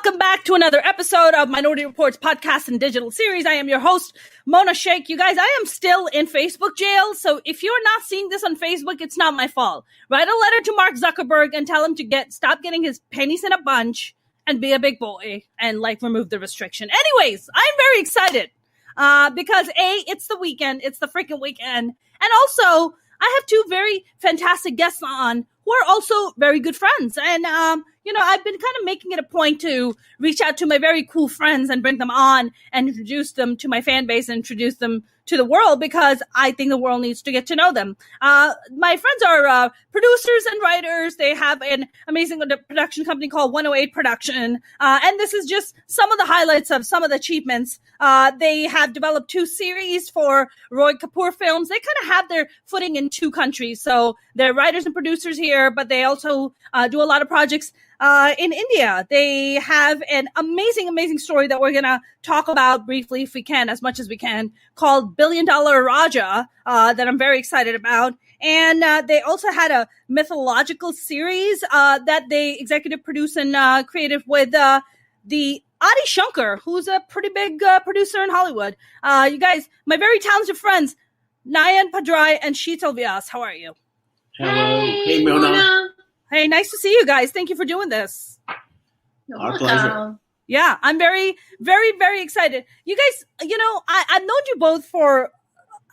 Welcome back to another episode of Minority Report's podcast and digital series. I am your host, Mona Sheikh. You guys, I am still in Facebook jail, so if you're not seeing this on Facebook, it's not my fault. Write a letter to Mark Zuckerberg and tell him to stop getting his pennies in a bunch and be a big boy and remove the restriction. Anyways, I'm very excited because it's the weekend. It's the freaking weekend. And also, I have two very fantastic guests on who are also very good friends. And, I've been kind of making it a point to reach out to my very cool friends and bring them on and introduce them to my fan base and introduce them to the world because I think the world needs to get to know them. My friends are producers and writers. They have an amazing production company called 108 Production. And this is just some of the highlights of some of the achievements. They have developed 2 series for Roy Kapoor films. They kind of have their footing in 2 countries. So they're writers and producers here, but they also do a lot of projects in India. They have an amazing story that we're going to talk about briefly, if we can, as much as we can, called Billion Dollar Raja, that I'm very excited about. And they also had a mythological series that they executive produce and created with the Adi Shankar, who's a pretty big producer in Hollywood. You guys, my very talented friends, Nayan Padrai and Sheetal Vyas, how are you? Hello. Hey, Mona. Hey, nice to see you guys. Thank you for doing this. Our pleasure. Yeah, I'm very, very, very excited. You guys, I've known you both for,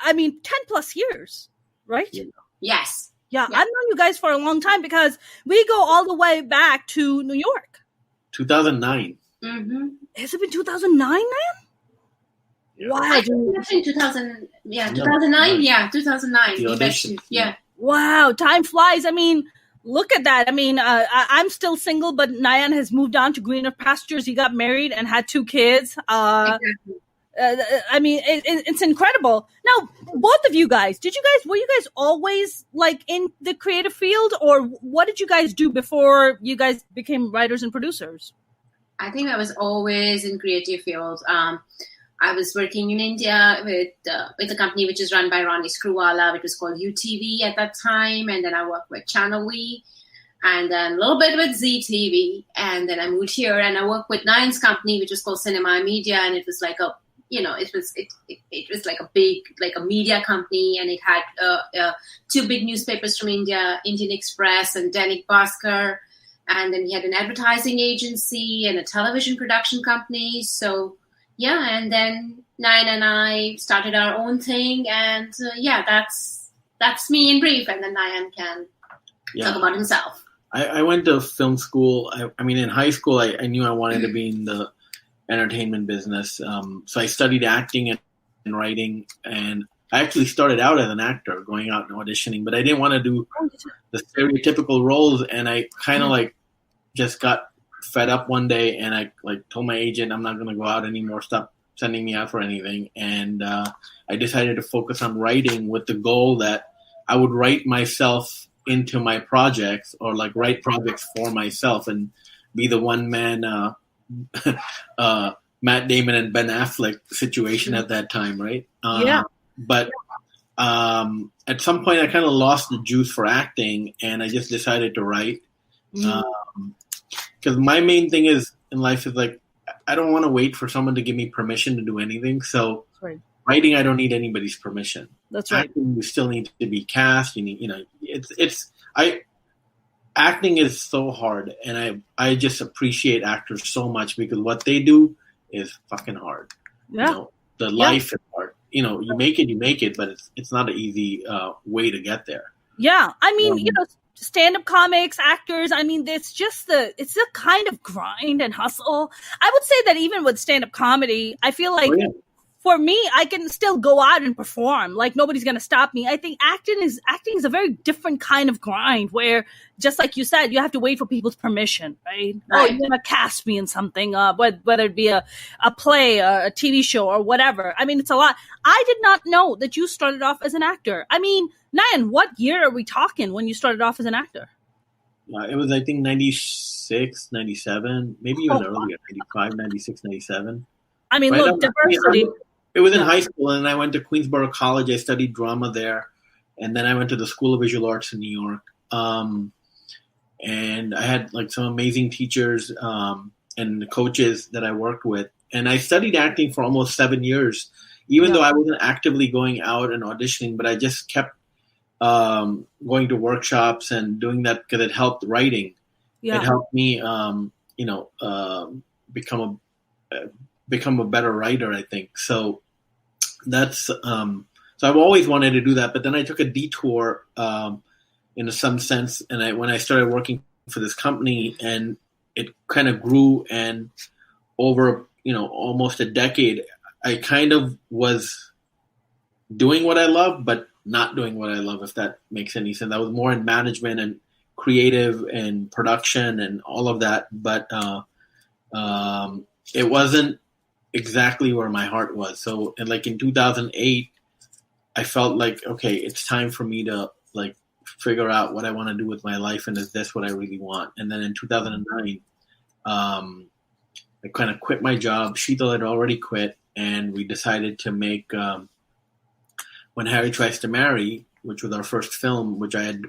10 plus years, right? Yes. Yeah, I've known you guys for a long time because we go all the way back to New York. 2009. Mm-hmm. Has it been 2009, man? Yeah. Wow. I think it's in 2000. Yeah, 2009. Yeah, 2009. The audition. Yeah. Wow, time flies. Look at that. I'm still single, but Nayan has moved on to greener pastures. He got married and had 2 kids. Exactly. It's incredible. Now, both of you guys, were you guys always in the creative field, or what did you guys do before you guys became writers and producers? I think I was always in creative field. I was working in India with a company which is run by Ronnie Screwvala, which was called UTV at that time. And then I worked with Channel V and then a little bit with ZTV. And then I moved here and I worked with Nayan's company, which was called Cinema Media. And it was like it was like a big, a media company. And it had 2 big newspapers from India, Indian Express and Dainik Bhaskar. And then we had an advertising agency and a television production company. So, yeah, and then Nayan and I started our own thing, and that's me in brief, and then Nayan can talk about himself. I went to film school. In high school, I knew I wanted to be in the entertainment business. So I studied acting and writing, and I actually started out as an actor, going out and auditioning, but I didn't want to do the stereotypical roles, and I kind of just got fed up one day, and I told my agent I'm not going to go out anymore, stop sending me out for anything. And I decided to focus on writing with the goal that I would write myself into my projects, or write projects for myself and be the one man Matt Damon and Ben Affleck situation at that time, right? But at some point I kind of lost the juice for acting, and I just decided to write. Because my main thing in life is I don't want to wait for someone to give me permission to do anything. So writing, I don't need anybody's permission. That's right. Acting, you still need to be cast. You need, acting is so hard, and I just appreciate actors so much because what they do is fucking hard. Yeah. Life is hard. You make it, but it's not an easy way to get there. Yeah. Stand-up comics, actors, it's a kind of grind and hustle. I would say that even with stand-up comedy, I feel like for me, I can still go out and perform. Nobody's going to stop me. I think acting is a very different kind of grind where, just like you said, you have to wait for people's permission, right? Oh, you're going to cast me in something, whether it be a play, a TV show, or whatever. It's a lot. I did not know that you started off as an actor. Nayan, what year are we talking when you started off as an actor? It was, I think, 96, 97, maybe even earlier, 95, 96, 97. Look, diversity. It was in high school, and I went to Queensborough College. I studied drama there, and then I went to the School of Visual Arts in New York. And I had some amazing teachers, and the coaches that I worked with. And I studied acting for almost 7 years, even though I wasn't actively going out and auditioning, but I just kept going to workshops and doing that because it helped writing. It helped me, become a better writer, I think. So that's so I've always wanted to do that, but then I took a detour in some sense, and when I started working for this company, and it kind of grew, and over almost a decade, I kind of was doing what I love, but not doing what I love, if that makes any sense. I was more in management and creative and production and all of that, but it wasn't exactly where my heart was. So, and like in 2008, I felt like, okay, it's time for me to like figure out what I want to do with my life, and is this what I really want? And then in 2009, I kind of quit my job. Sheetal had already quit, and we decided to make When Harry Tries to Marry, which was our first film, which I had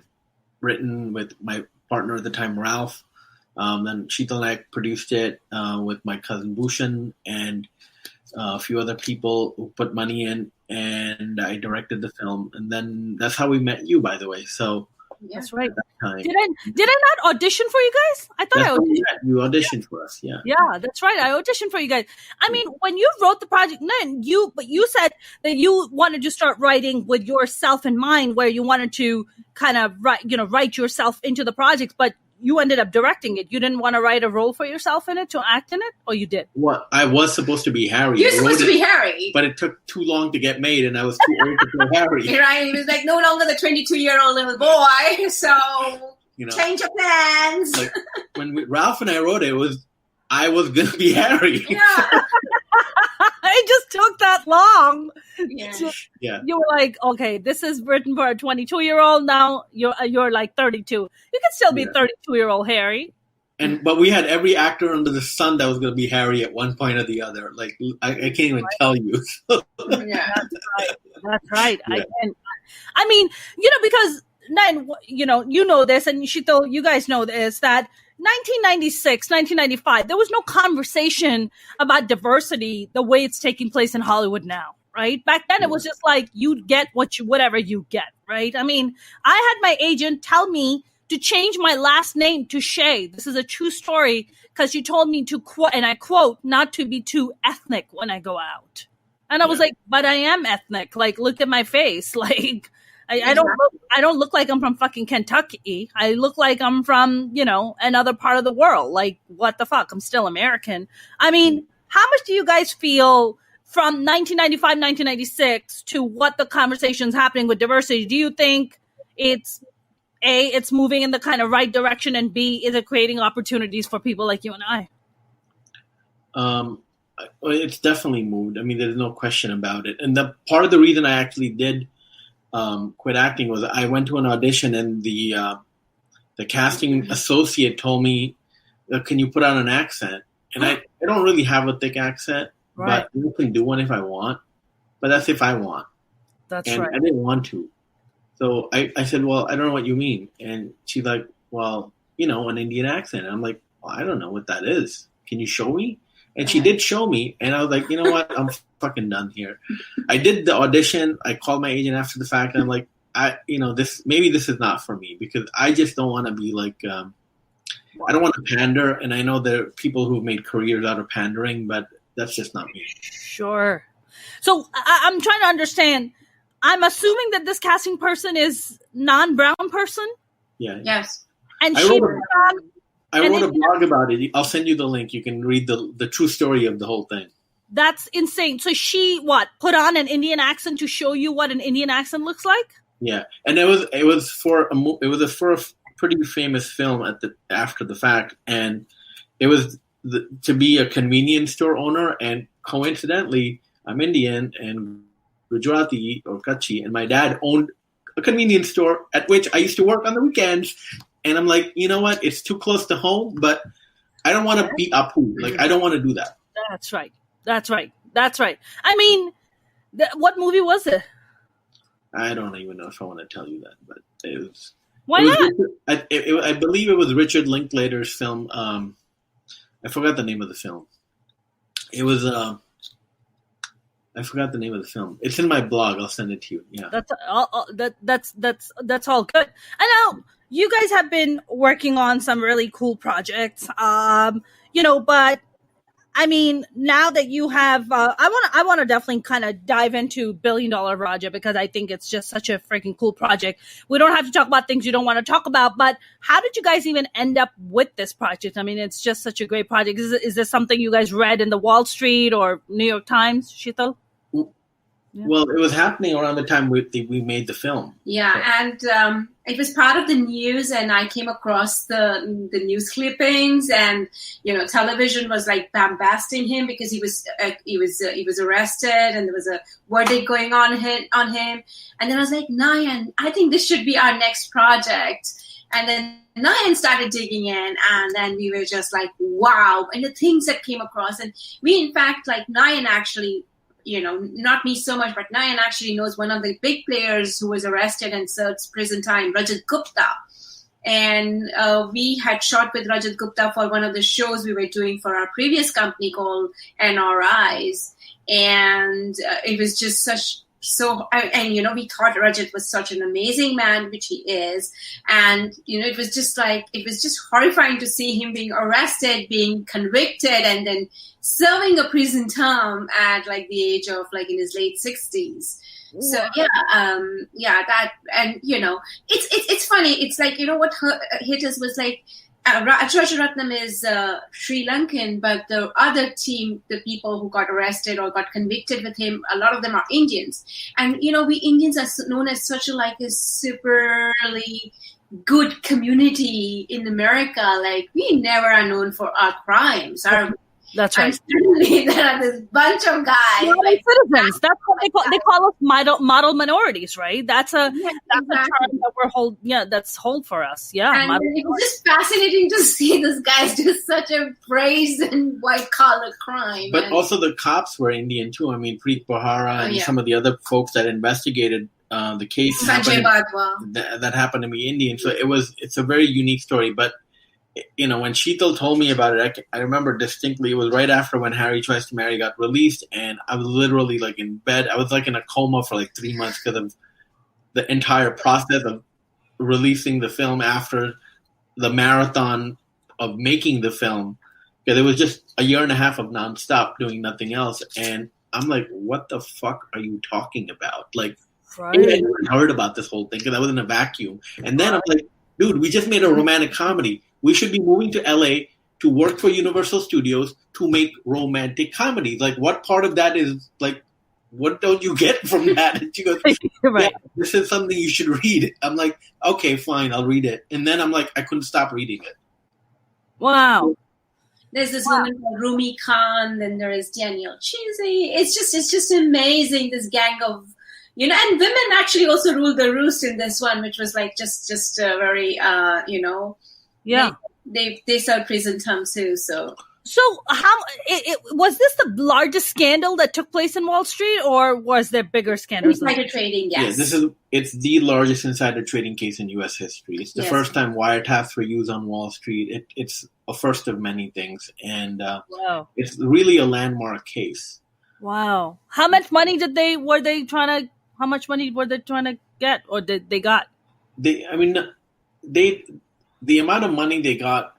written with my partner at the time, Ralph. Then Sheetal and I produced it with my cousin Bhushan and a few other people who put money in, and I directed the film. And then that's how we met you, by the way. So that's right. Did I not audition for you guys? I thought I auditioned. You auditioned for us, yeah. Yeah, that's right. I auditioned for you guys. I mean, when you wrote the project, but you said that you wanted to start writing with yourself in mind, where you wanted to kind of write yourself into the project, but you ended up directing it. You didn't want to write a role for yourself in it, to act in it, or you did? Well, I was supposed to be Harry. You're supposed to be Harry. But it took too long to get made, and I was too old to play Harry. Right, he was like no longer the 22-year-old little boy, so change your plans. Like, when Ralph and I wrote it, I was going to be Harry. Yeah. It just took that long. Yeah. You were like, okay, this is written for a 22-year-old. Now you're like 32. You can still be 32-year-old Harry. But we had every actor under the sun that was going to be Harry at one point or the other. Like, I can't even tell you. Yeah, that's right. Yeah. I mean, because you know this, and Sheetal, you guys know this, that 1996, 1995, there was no conversation about diversity the way it's taking place in Hollywood now, right? Back then, it was just like, you get whatever you get, right? I mean, I had my agent tell me to change my last name to Shay. This is a true story, because she told me to quote, and I quote, not to be too ethnic when I go out. And I was like, but I am ethnic. Like, look at my face. Like, I don't look like I'm from fucking Kentucky. I look like I'm from, another part of the world. Like, what the fuck? I'm still American. I mean, how much do you guys feel from 1995, 1996 to what the conversation's happening with diversity? Do you think it's moving in the kind of right direction, and B, is it creating opportunities for people like you and I? It's definitely moved. I mean, there's no question about it. And the part of the reason I actually did quit acting was I went to an audition, and the casting associate told me, "Can you put on an accent?" And I don't really have a thick accent, right, but I can do one if I want. But that's if I want. That's right. I didn't want to. So I said, well, I don't know what you mean. And she's like, well, an Indian accent. And I'm like, well, I don't know what that is. Can you show me? And she did show me. And I was like, you know what? I'm fucking done here. I did the audition. I called my agent after the fact. And I'm like, this is not for me, because I just don't want to be like, I don't want to pander. And I know there are people who've made careers out of pandering, but that's just not me. Sure. So I'm trying to understand. I'm assuming that this casting person is non-brown person? Yeah. Yes. And I wrote a blog about it. I'll send you the link. You can read the true story of the whole thing. That's insane. So she put on an Indian accent to show you what an Indian accent looks like? Yeah. And it was for a pretty famous film after the fact, and it was to be a convenience store owner, and coincidentally, I'm Indian and Gujarati or Kutchi, and my dad owned a convenience store at which I used to work on the weekends. And I'm like, you know what? It's too close to home, but I don't want to be Apu. Like, I don't want to do that. That's right. I mean, what movie was it? I don't even know if I want to tell you that, but it was. Why not? I believe it was Richard Linklater's film. I forgot the name of the film. It was I forgot the name of the film. It's in my blog. I'll send it to you. Yeah. That's all good. I know you guys have been working on some really cool projects. But I mean, now that you have, I want to definitely kind of dive into $1 Billion Raja, because I think it's just such a freaking cool project. We don't have to talk about things you don't want to talk about, but how did you guys even end up with this project? I mean, it's just such a great project. Is this something you guys read in the Wall Street or New York Times, Sheetal? Yeah. Well, it was happening around the time we made the film. Yeah, and it was part of the news, and I came across the news clippings, and television was like bombasting him because he was arrested, and there was a verdict going on him. And then I was like, Nayan, I think this should be our next project. And then Nayan started digging in, and then we were just like, wow, and the things that came across, and we, in fact, like Nayan actually. Not me so much, but Nayan actually knows one of the big players who was arrested and served prison time, Rajat Gupta. And we had shot with Rajat Gupta for one of the shows we were doing for our previous company called NRIs. And it was just we thought Rajat was such an amazing man, which he is. And, it was just horrifying to see him being arrested, being convicted, and then serving a prison term at like the age of like in his late 60s. So that, and it's funny. It's like, what hit us was like, Rajaratnam is Sri Lankan, but the other team, the people who got arrested or got convicted with him, a lot of them are Indians. And, we Indians are known as such a superly good community in America. Like, we never are known for our crimes. That's right. Suddenly there are this bunch of guys. Citizens. That's what they call us model minorities, right? That's a term that that's hold for us. Yeah. And it was just fascinating to see these guys do such a brazen white collar crime. But also the cops were Indian too. I mean, Preet Bharara and some of the other folks that investigated the case that happened to be Indian. So it's a very unique story. But when Sheetal told me about it, I remember distinctly. It was right after when Harry Tries to Marry got released, and I was literally like in bed. I was like in a coma for like 3 months because of the entire process of releasing the film after the marathon of making the film. Because it was just a year and a half of nonstop doing nothing else, and I'm like, what the fuck are you talking about? Like, I never heard about this whole thing because I was in a vacuum. And then I'm like, dude, we just made a romantic comedy. We should be moving to LA to work for Universal Studios to make romantic comedies. Like, what part of that is like, what don't you get from that? And she goes, right. This is something you should read. I'm like, okay, fine, I'll read it. And then I'm like, I couldn't stop reading it. Wow. There's this woman called Rumi Khan, then there is Danielle Cheesy. It's just amazing, this gang of, and women actually also ruled the roost in this one, which was like just very, yeah, they served prison terms too. So how was this the largest scandal that took place in Wall Street, or was there bigger scandals? Insider trading, yes. Yeah, it's the largest insider trading case in U.S. history. It's the first time wiretaps were used on Wall Street. It's a first of many things, and it's really a landmark case. Wow! How much money were they trying to get, or did they got? The amount of money they got,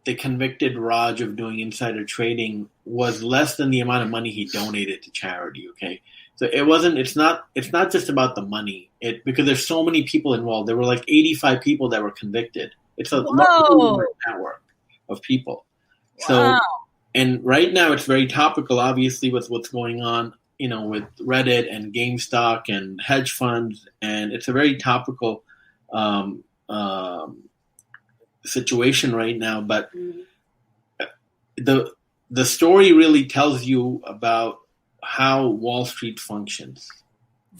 they convicted Raj of doing insider trading was less than the amount of money he donated to charity. Okay, so it's not just about the money. Because there's so many people involved. There were like 85 people that were convicted. It's a large network of people. So, and right now it's very topical, obviously, with what's going on, with Reddit and GameStop and hedge funds, and it's a very topical situation right now. But the story really tells you about how Wall Street functions.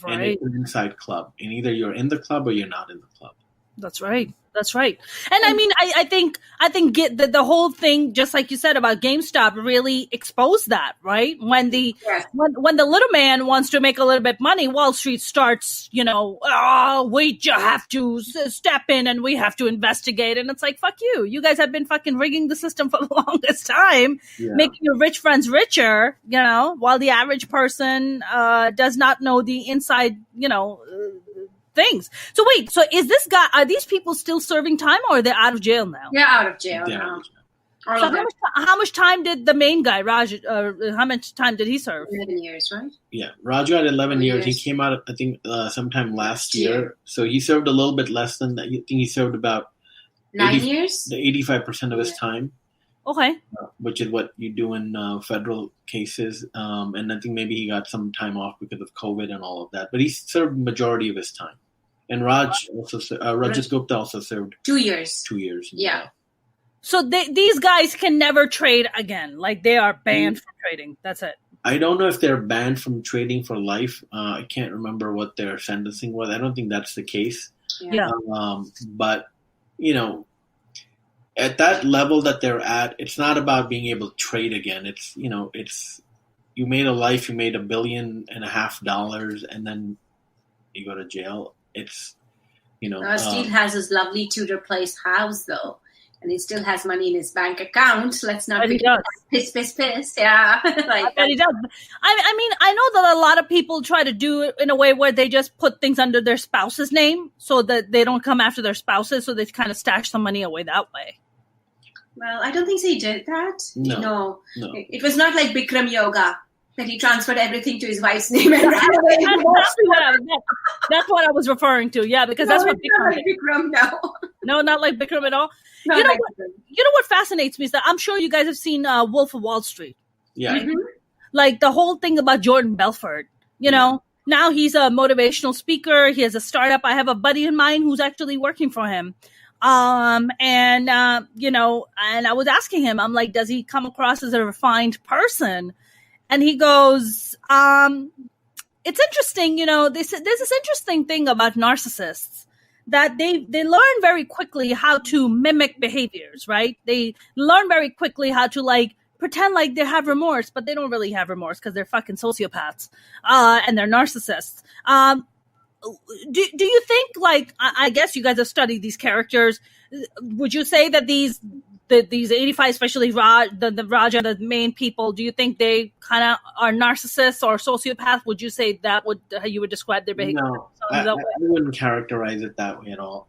Right. And it's an inside club, and either you're in the club or you're not in the club. That's right. That's right. And I mean, I think the whole thing, just like you said about GameStop, really exposed that, right? When the little man wants to make a little bit money, Wall Street starts, we have to step in and we have to investigate. And it's like, fuck you. You guys have been fucking rigging the system for the longest time, making your rich friends richer, while the average person does not know the inside, things. So wait, is this guy, are these people still serving time or are they out of jail now? They're out of jail now. So how much time did the main guy, Raj, how much time did he serve? 11 years, right? Yeah, Raju had 11 years. He came out, I think, sometime last year. So he served a little bit less than that. I think he served about 9 years? The 85% of his time. Okay. Which is what you do in federal cases. And I think maybe he got some time off because of COVID and all of that. But he served majority of his time. And Rajat Gupta also served 2 years. 2 years. Yeah. So these guys can never trade again. Like they are banned from trading. That's it. I don't know if they're banned from trading for life. I can't remember what their sentencing was. I don't think that's the case. Yeah. But, at that level that they're at, it's not about being able to trade again. It's, you made a life, you made $1.5 billion, and then you go to jail. It's, Steve has his lovely Tudor Place house, though, and he still has money in his bank account. Let's not be piss. Yeah, like he does. I mean, I know that a lot of people try to do it in a way where they just put things under their spouse's name so that they don't come after their spouses, so they kind of stash some money away that way. Well, I don't think he did that. No. It was not like Bikram Yoga. That he transferred everything to his wife's name and ran away. That's what I was referring to. Yeah, because that's what Bikram did. Bikram, no. No, not like Bikram at all. You know what fascinates me is that I'm sure you guys have seen Wolf of Wall Street. Yeah. Mm-hmm. Like the whole thing about Jordan Belfort. Now he's a motivational speaker. He has a startup. I have a buddy of mine who's actually working for him. And I was asking him, I'm like, does he come across as a refined person? And he goes, it's interesting, there's this interesting thing about narcissists that they learn very quickly how to mimic behaviors, right? They learn very quickly how to pretend like they have remorse, but they don't really have remorse because they're fucking sociopaths, and they're narcissists. Do you think, I guess you guys have studied these characters. Would you say that these 85, especially Raj, the Raja, the main people, do you think they kind of are narcissists or sociopaths? Would you say that how you would describe their behavior? No, I wouldn't characterize it that way at all.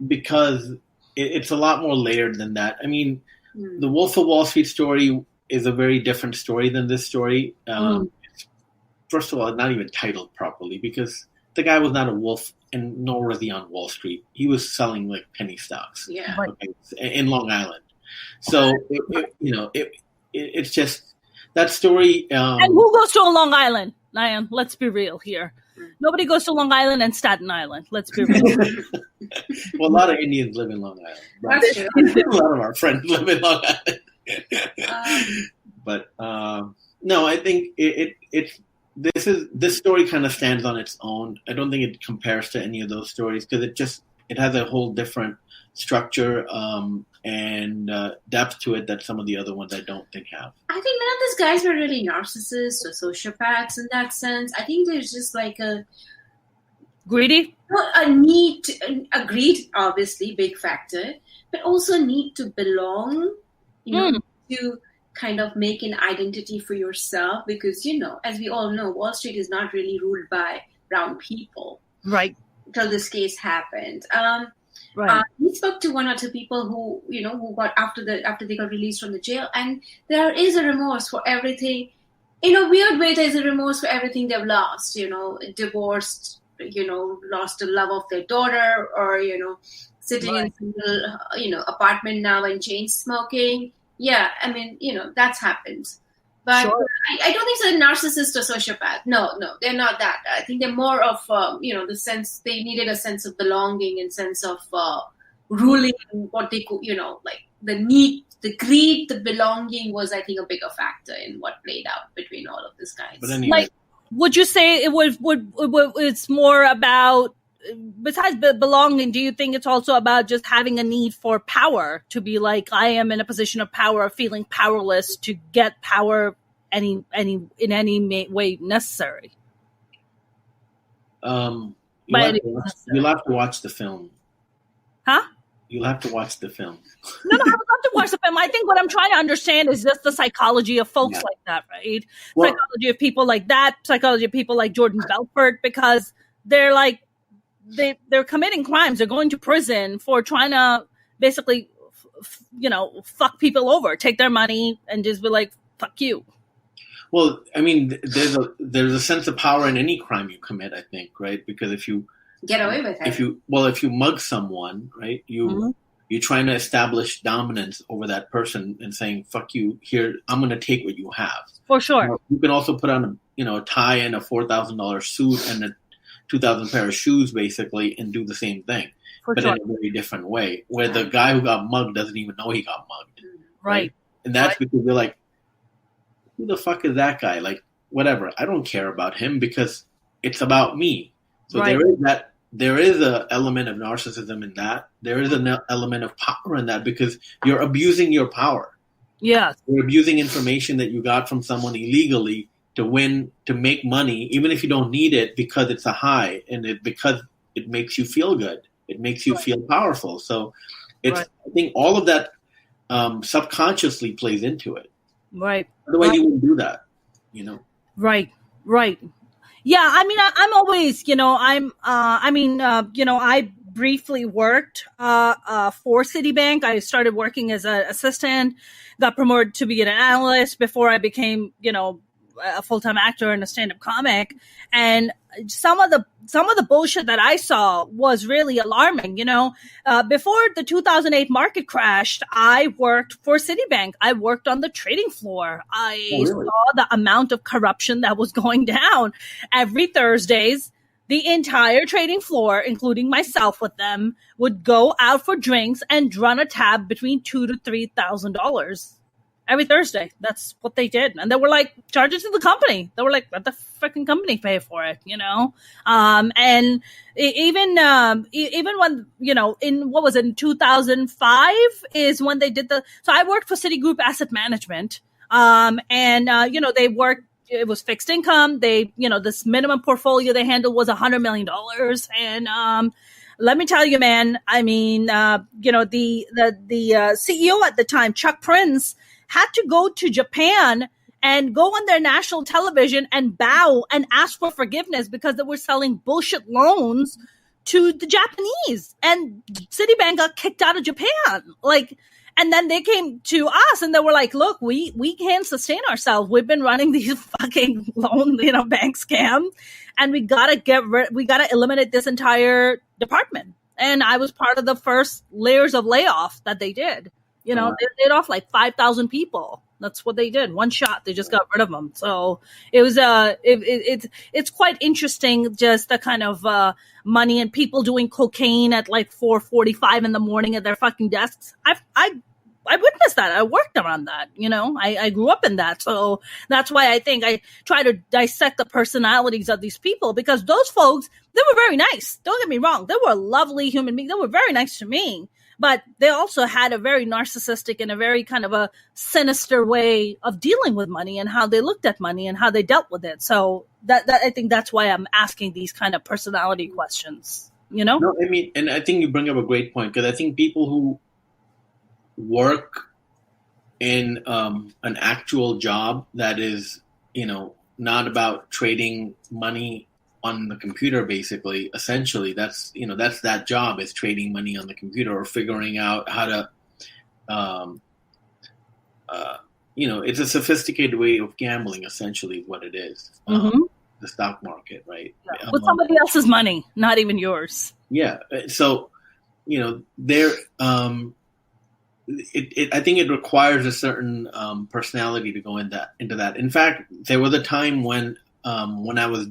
Because it's a lot more layered than that. I mean, the Wolf of Wall Street story is a very different story than this story. First of all, not even titled properly because the guy was not a wolf, and nor was he on Wall Street. He was selling penny stocks, in Long Island. So it's just that story. And who goes to Long Island, Nayan? Let's be real here. Nobody goes to Long Island and Staten Island. Let's be real. Well, a lot of Indians live in Long Island. That's true. A lot of our friends live in Long Island. But no, I think it's. This story kind of stands on its own. I don't think it compares to any of those stories because it has a whole different structure and depth to it that some of the other ones I don't think have. I think none of these guys were really narcissists or sociopaths in that sense. I think there's just a greedy, a need, a greed, obviously big factor, but also a need to belong. To kind of make an identity for yourself because, as we all know, Wall Street is not really ruled by brown people. Right. Until this case happened. Right. We spoke to one or two people who got after they got released from the jail, and there is a remorse for everything. In a weird way, there's a remorse for everything they've lost, divorced, lost the love of their daughter or, sitting in a single, apartment now and chain smoking. Yeah, I mean, that's happened. But sure. I don't think they're narcissist or sociopath. No, they're not that. I think they're more of, the sense, they needed a sense of belonging and sense of ruling what they could, the need, the greed, the belonging was, I think, a bigger factor in what played out between all of these guys. But anyway. Would you say it's more about besides belonging, do you think it's also about just having a need for power, to be like, I am in a position of power, feeling powerless to get power in any way necessary? You'll have to watch the film. Huh? You'll have to watch the film. No, I would love to watch the film. I think what I'm trying to understand is just the psychology of folks like that, right? Well, psychology of people like that, psychology of people like Jordan Belfort, because they're like, they're committing crimes. They're going to prison for trying to basically, fuck people over, take their money, and just be like, fuck you. Well, I mean, there's a sense of power in any crime you commit, I think, right? Because if you get away with it, if you mug someone, right, you're trying to establish dominance over that person and saying, fuck you, here, I'm going to take what you have. For sure. You can also put on a tie and a $4,000 suit and a 2,000 pair of shoes, basically, and do the same thing, but in a very different way, where the guy who got mugged doesn't even know he got mugged. Right. And that's because they're like, who the fuck is that guy? Like, whatever. I don't care about him because it's about me. So there is a element of narcissism in that. There is an element of power in that because you're abusing your power. Yeah. You're abusing information that you got from someone illegally to make money, even if you don't need it, because it's a high and because it makes you feel good. It makes you feel powerful. So I think all of that subconsciously plays into it. Right. Otherwise you wouldn't do that, Right. Yeah. I mean, I'm always, I briefly worked for Citibank. I started working as an assistant, got promoted to be an analyst before I became, a full-time actor and a stand-up comic. And some of the bullshit that I saw was really alarming. Before the 2008 market crashed, I worked for Citibank. I worked on the trading floor. I saw the amount of corruption that was going down. Every Thursdays, the entire trading floor, including myself with them, would go out for drinks and run a tab between $2,000 to $3,000. Every Thursday. That's what they did. And they were like, charge it to the company. They were like, let the freaking company pay for it, And even when, in 2005 is when they did so I worked for Citigroup Asset Management. They worked, it was fixed income. They, this minimum portfolio they handled was $100 million. And, let me tell you, man, I mean, the CEO at the time, Chuck Prince, had to go to Japan and go on their national television and bow and ask for forgiveness because they were selling bullshit loans to the Japanese. And Citibank got kicked out of Japan. And then they came to us and they were like, look, we can't sustain ourselves. We've been running these fucking loan, bank scam, and we gotta eliminate this entire department. And I was part of the first layers of layoff that they did. They laid off like 5,000 people. That's what they did. One shot, they just got rid of them. So it was it's quite interesting, just the kind of money and people doing cocaine at like 4:45 in the morning at their fucking desks. I witnessed that. I worked around that. I grew up in that. So that's why I think I try to dissect the personalities of these people, because those folks, they were very nice. Don't get me wrong. They were lovely human beings. They were very nice to me. But they also had a very narcissistic and a very kind of a sinister way of dealing with money and how they looked at money and how they dealt with it. So that I think that's why I'm asking these kind of personality questions, No, I mean, and I think you bring up a great point, because I think people who work in an actual job that is, not about trading money on the computer, basically, essentially, that's that job, is trading money on the computer or figuring out how to, it's a sophisticated way of gambling, essentially, what it is. The stock market, right? Yeah. With somebody else's money, not even yours. Yeah. So, there, I think it requires a certain personality to go into that. In fact, there was a time when I was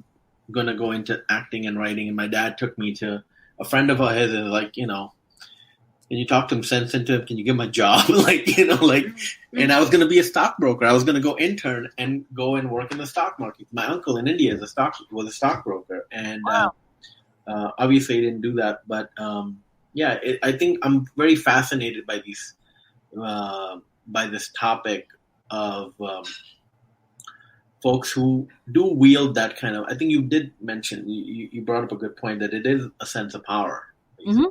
going to go into acting and writing, and my dad took me to a friend of his and like, can you talk to him sense into him? Can you give him a job? And I was going to be a stockbroker. I was going to go intern and go and work in the stock market. My uncle in India was a stockbroker. And, wow. Obviously, I didn't do that, but I think I'm very fascinated by this topic of folks who do wield that kind of. I think you did mention, you brought up a good point, that it is a sense of power. Mm-hmm.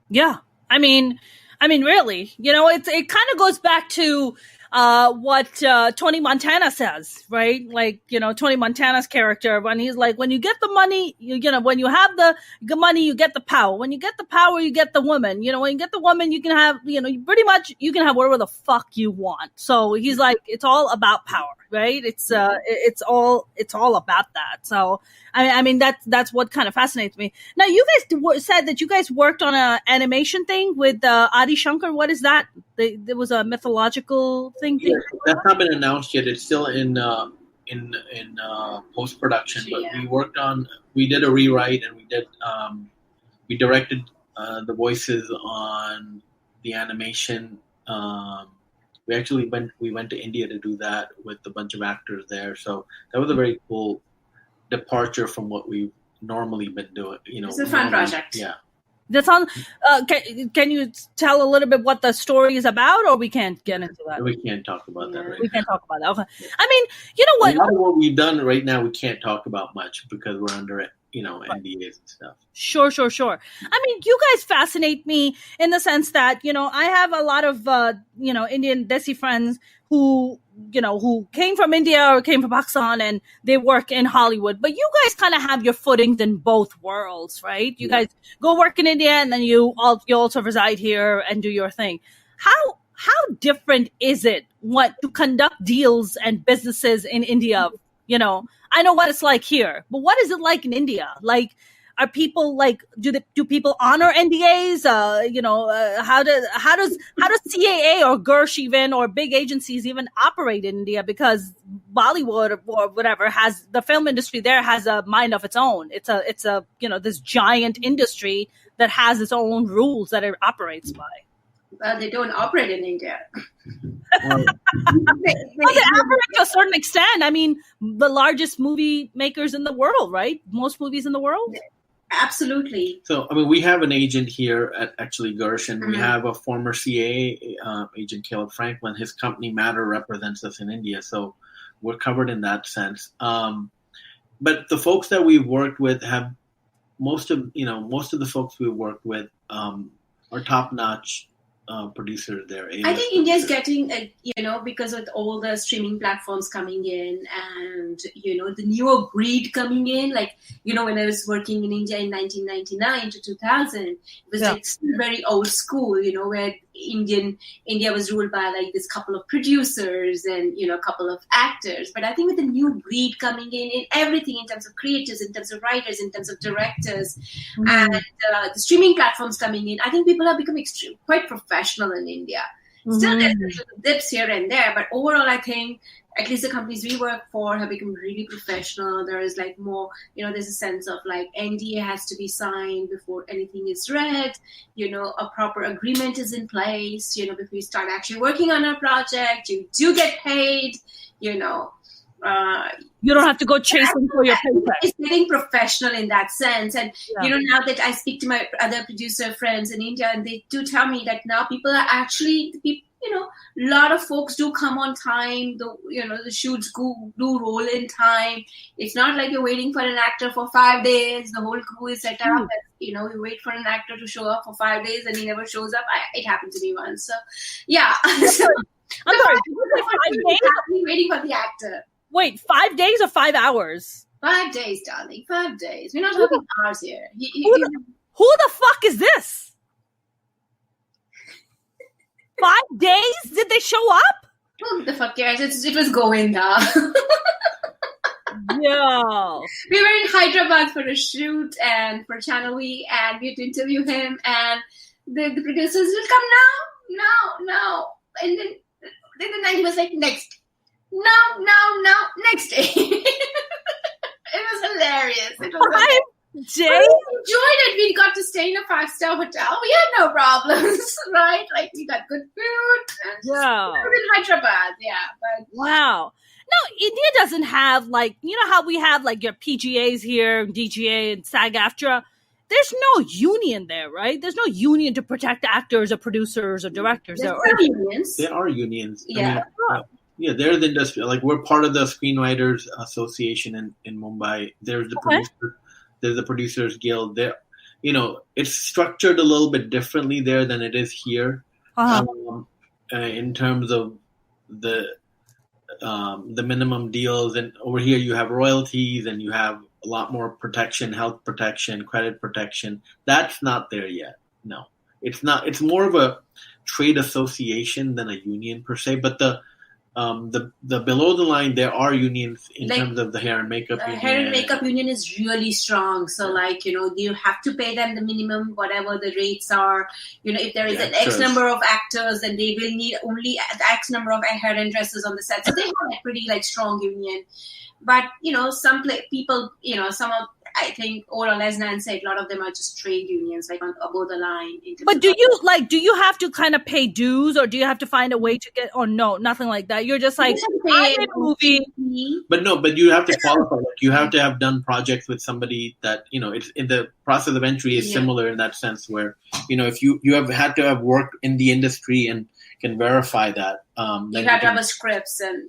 Yeah, I mean, really, it kind of goes back to what Tony Montana says, right? Like, Tony Montana's character, when he's like, when you get the money, when you have the money, you get the power. When you get the power, you get the woman. When you get the woman, you can have, pretty much you can have whatever the fuck you want. So he's like, it's all about power, right? It's all about that. So I mean that's what kind of fascinates me. Now, you guys said that you guys worked on an animation thing with Adi Shankar. What is that? There was a mythological thing. Yeah, that's not been announced yet. It's still in post production. But we did a rewrite, and we directed the voices on the animation. We went to India to do that with a bunch of actors there. So that was a very cool departure from what we've normally been doing. It's a fun project. Yeah. That sounds. Can you tell a little bit what the story is about, or we can't get into that? We can't talk about that right now. We can't talk about that. Okay. I mean, you know what? A lot of what we've done right now, we can't talk about much because we're under it. NDAs and stuff. Sure. I mean, you guys fascinate me in the sense that, I have a lot of, Indian Desi friends who came from India or came from Pakistan, and they work in Hollywood. But you guys kind of have your footings in both worlds, right? You guys go work in India, and then you also reside here and do your thing. How different is it to conduct deals and businesses in India? I know what it's like here, but what is it like in India? Like, are people like, do people honor NDAs? How does CAA or Gersh even, or big agencies even operate in India? Because Bollywood or whatever the film industry there has a mind of its own. It's a this giant industry that has its own rules that it operates by. Well, they don't operate in India. They operate to a certain extent. I mean, the largest movie makers in the world, right? Most movies in the world. Absolutely. So, I mean, we have an agent here at actually Gersh, and we have a former CAA agent, Caleb Franklin. His company Matter represents us in India, so we're covered in that sense. But the folks that we've worked with have most of the folks we've worked with are top-notch producers there. I think India is getting, because of all the streaming platforms coming in and, the newer breed coming in. Like, when I was working in India in 1999 to 2000, it was like still very old school, where India was ruled by like this couple of producers and, a couple of actors. But I think with the new breed coming in everything, in terms of creators, in terms of writers, in terms of directors, and the streaming platforms coming in, I think people have become quite professional in India. Still, there's little dips here and there, but overall, I think at least the companies we work for have become really professional. There is like more, there's a sense of like NDA has to be signed before anything is read. A proper agreement is in place. Before you start actually working on a project, you do get paid. You don't have to go chasing for your paycheck. It's getting professional in that sense. And, now that I speak to my other producer friends in India, and they do tell me that now people are actually, a lot of folks do come on time. The shoots do roll in time. It's not like you're waiting for an actor for 5 days. The whole crew is set up. And, we wait for an actor to show up for 5 days and he never shows up. It happened to me once. So, yeah. I'm sorry. 5 days? Waiting for the actor. Wait, 5 days or 5 hours? 5 days, darling. 5 days. We're not talking hours here. Who the fuck is this? 5 days? Did they show up? Who the fuck cares? It was Govinda. Yo. We were in Hyderabad for a shoot and for Channel V, and we had to interview him, and the producers will come now. And then the night he was like, next. No, next day. It was hilarious. It was 5 days? We enjoyed it. We got to stay in a 5-star hotel. We had no problems, right? Like, we got good food. Yeah. We were in Hyderabad, yeah. But wow. No, India doesn't have how we have your PGAs here, DGA and SAG-AFTRA. There's no union there, right? There's no union to protect actors or producers or directors. There are unions. There are unions. Yeah. They're the industry. We're part of the Screenwriters Association in Mumbai. There's the Producers Guild. There, it's structured a little bit differently there than it is here. In terms of the minimum deals, and over here you have royalties and you have a lot more protection, health protection, credit protection. That's not there yet. No, it's not. It's more of a trade association than a union per se. But the below the line, there are unions in terms of the hair and makeup union. Hair and makeup union is really strong. So you have to pay them the minimum, whatever the rates are. If there is an X number of actors, then they will need only X number of hairdressers on the set. So they have a pretty strong union. But some people, I think overall, as Nan said, a lot of them are just trade unions, above the line. But do you have to kind of pay dues, or do you have to find a way to get? Or no, nothing like that. You're just I made a movie. But you have to qualify. You have to have done projects with somebody that it's in the process of entry is similar in that sense, where if you have had to have worked in the industry and can verify that. You have to have a scripts and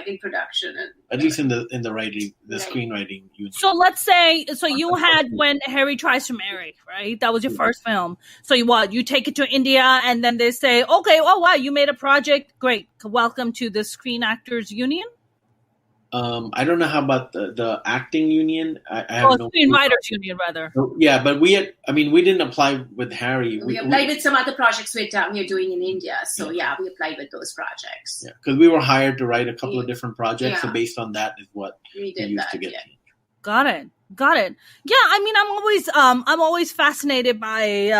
in production and at least in the writing, the screenwriting. So let's say you had When Harry Tries to Marry, right? That was your first film. So you take it to India, and then they say, okay, oh wow, you made a project, great, welcome to the Screen Actors Union. I don't know how about the acting union. I have no Screenwriters Union, rather. Yeah, but we didn't apply with Harry. We applied with some other projects we're doing in India. So we applied with those projects. Yeah, because we were hired to write a couple of different projects. So based on that is what we used to get. Got it. Yeah, I'm always fascinated by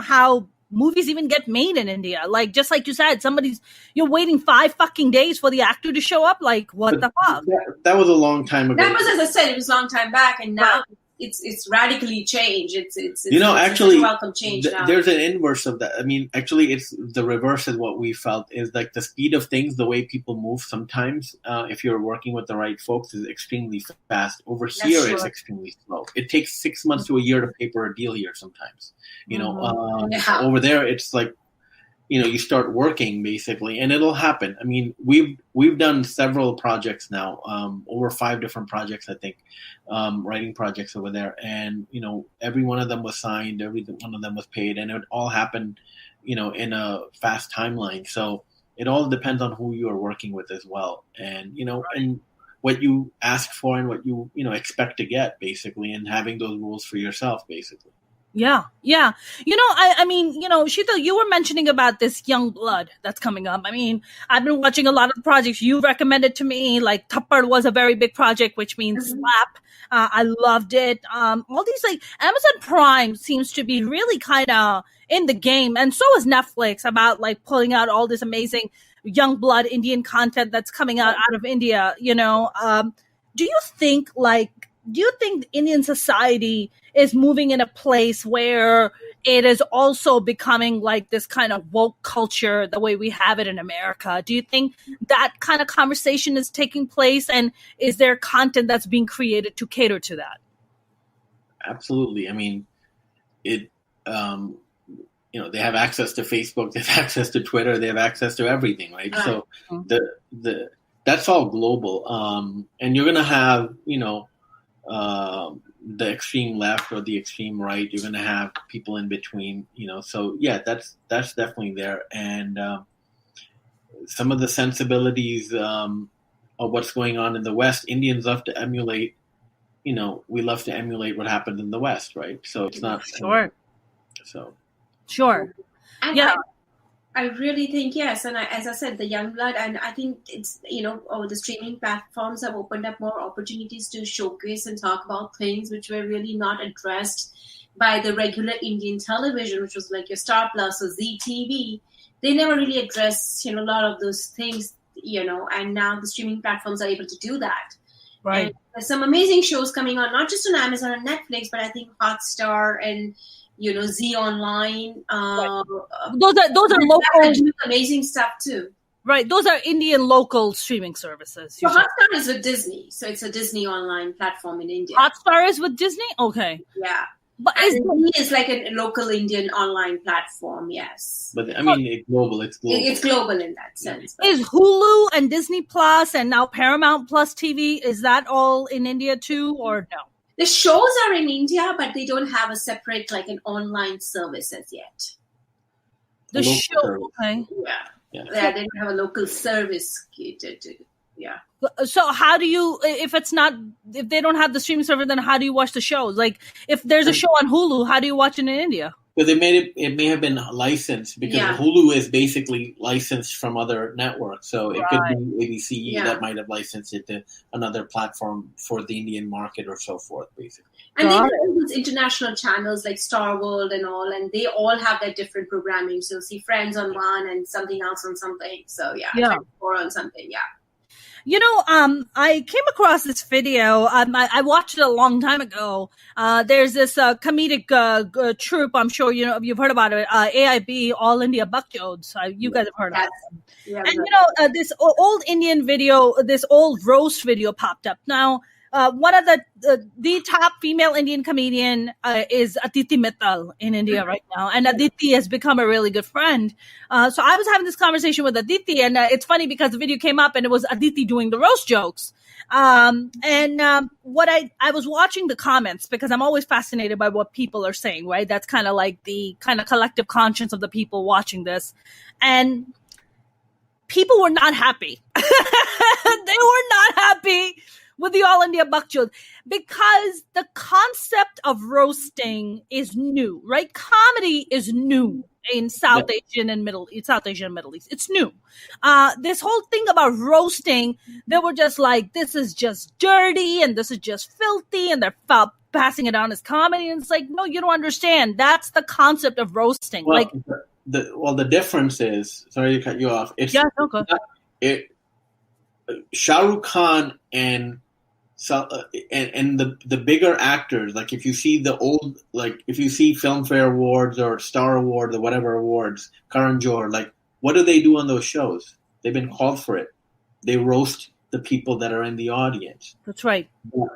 how movies even get made in India. Just like you said, you're waiting 5 fucking days for the actor to show up. What the fuck? That was a long time ago. That was, as I said, it was a long time back, and now it's radically changed. It's actually a welcome change now. There's an inverse of that. Actually, it's the reverse is what we felt is the speed of things, the way people move. Sometimes, if you're working with the right folks, is extremely fast. Over here, it's extremely slow. It takes 6 months to a year to paper a deal here. Sometimes, over there, it's you start working basically, and it'll happen. We've done several projects now, over 5 different projects, I think, writing projects over there, and every one of them was signed, every one of them was paid, and it all happened, in a fast timeline. So it all depends on who you are working with as well, and and what you ask for and what you expect to get basically, and having those rules for yourself basically. Yeah. Sheetal, you were mentioning about this Young Blood that's coming up. I've been watching a lot of the projects you recommended to me. Thappad was a very big project, which means slap. I loved it. All these Amazon Prime seems to be really kind of in the game, and so is Netflix about pulling out all this amazing Young Blood Indian content that's coming out of India. Do you think Indian society is moving in a place where it is also becoming this kind of woke culture the way we have it in America? Do you think that kind of conversation is taking place, and is there content that's being created to cater to that? Absolutely. They have access to Facebook, they have access to Twitter, they have access to everything, right? So that's all global. And you're going to have, the extreme left or the extreme right. You're going to have people in between, So yeah, that's definitely there. And some of the sensibilities of what's going on in the West, Indians love to emulate. We love to emulate what happened in the West, right? So it's not sure. Sure. And yeah. I really think yes, and as I said, the Young Blood, and I think it's the streaming platforms have opened up more opportunities to showcase and talk about things which were really not addressed by the regular Indian television, which was like your Star Plus or ZTV. They never really addressed a lot of those things, and now the streaming platforms are able to do that. Right. And there's some amazing shows coming on, not just on Amazon and Netflix, but I think Hotstar and Z Online. Those are local, amazing stuff too. Right. Those are Indian local streaming services. So Hotstar is with Disney. So it's a Disney online platform in India. Hotstar is with Disney? Okay. Yeah. But it's like a local Indian online platform, yes. But I mean, it's global. It's global. It's global in that sense. Is Hulu and Disney Plus and now Paramount Plus TV, is that all in India too, or no? The shows are in India, but they don't have a separate, like an online service as yet. The show, okay. Yeah, they don't have a local service. Yeah. So how do you, if they don't have the streaming service, then how do you watch the shows? Like, if there's a show on Hulu, how do you watch it in India? Because it may have been licensed, because Hulu is basically licensed from other networks. So it could be ABC that might have licensed it to another platform for the Indian market or so forth, basically. And then there's international channels like Star World and all, and they all have their different programming. So you'll see Friends on one and something else on something. So or on something, You know, I came across this video. I watched it a long time ago. There's this comedic troupe. I'm sure you've heard about it. AIB, All India Bakjods. You guys have heard of it. Yeah, and this old Indian video, this old roast video popped up. Now, one of the top female Indian comedian is Aditi Mittal in India right now, and Aditi has become a really good friend. So I was having this conversation with Aditi, and it's funny because the video came up and it was Aditi doing the roast jokes. What I was watching the comments, because I'm always fascinated by what people are saying, right? That's kind of like the kind of collective conscience of the people watching this, and people were not happy. They were not happy with the All India Bakjod, because the concept of roasting is new, right? Comedy is new in South Asian and Middle East. It's new. This whole thing about roasting, they were just like, this is just dirty and this is just filthy, and they're passing it on as comedy. And it's like, no, you don't understand. That's the concept of roasting. Well, the difference is, sorry to cut you off. Shah Rukh Khan and the bigger actors, like if you see if you see Filmfare Awards or Star Awards or whatever awards, Karan Johar, like, what do they do on those shows? They've been called for it. They roast the people that are in the audience. That's right. Yeah.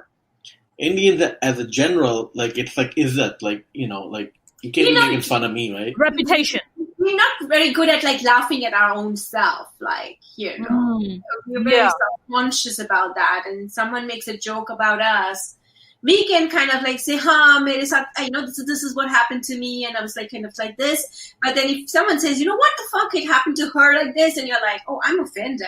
Indians, as a general, like, it's like, is that like, like, you can't be making fun of me, right? Reputation. We're not very good at like laughing at our own self, like, we're very self-conscious about that. And someone makes a joke about us, we can kind of like say, mere saath, I know this is what happened to me, and I was like kind of like this. But then if someone says, what the fuck, it happened to her like this, and you're like, oh, I'm offended.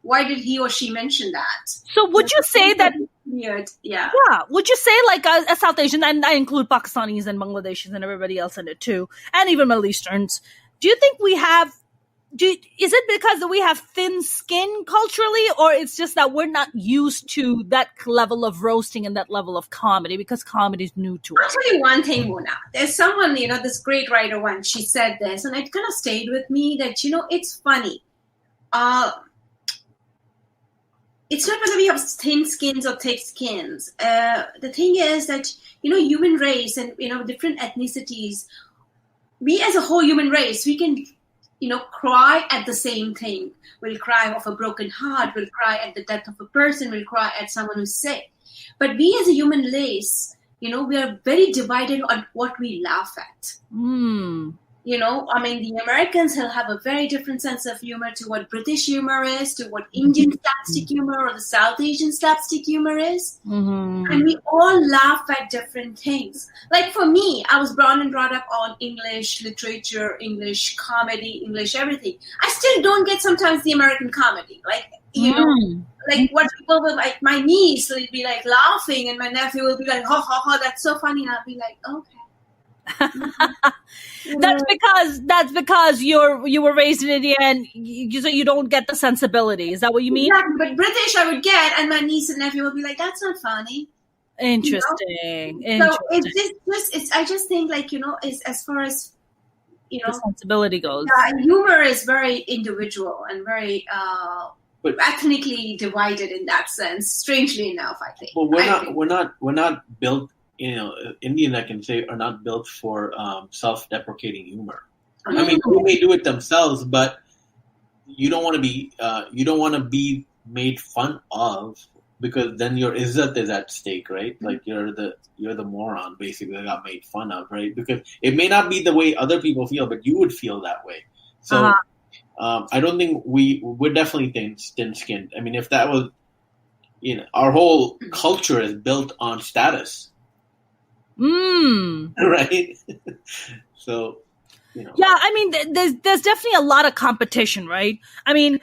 Why did he or she mention that? So would you say that? Weird, yeah. Yeah. Would you say, like, as South Asian, and I include Pakistanis and Bangladeshis and everybody else in it too, and even Middle Easterns, do you think we have? Is it because we have thin skin culturally, or it's just that we're not used to that level of roasting and that level of comedy because comedy is new to us? I'll tell you one thing, Mona. There's someone, this great writer once, she said this, and it kind of stayed with me that, it's funny. It's not whether we have thin skins or thick skins. The thing is that, human race and, different ethnicities, we as a whole human race, we can, cry at the same thing. We'll cry of a broken heart. We'll cry at the death of a person. We'll cry at someone who's sick. But we as a human race, we are very divided on what we laugh at. The Americans will have a very different sense of humor to what British humor is, to what Indian slapstick humor or the South Asian slapstick humor is. Mm-hmm. And we all laugh at different things. Like for me, I was born and brought up on English literature, English comedy, English everything. I still don't get sometimes the American comedy. Like, like what people will, like my niece will be like laughing and my nephew will be like, ha, ha, ha, that's so funny. And I'll be like, okay. That's because you were raised in India and you don't get the sensibility. Is that what you mean? Exactly. But British I would get, and my niece and nephew will be like, "That's not funny." Interesting. So I just think like as far as the sensibility goes, humor is very individual and very ethnically divided in that sense. Strangely enough, I think. Well, we're not built. Indian, I can say, are not built for self-deprecating humor. I mean, they may do it themselves, but you don't want to be made fun of, because then your izzat is at stake, right? Like you're the moron basically that got made fun of, right? Because it may not be the way other people feel, but you would feel that way. So I don't think we're definitely thin-skinned. I mean, if that was, our whole culture is built on status, right? So, Yeah, I mean, there's definitely a lot of competition, right? I mean,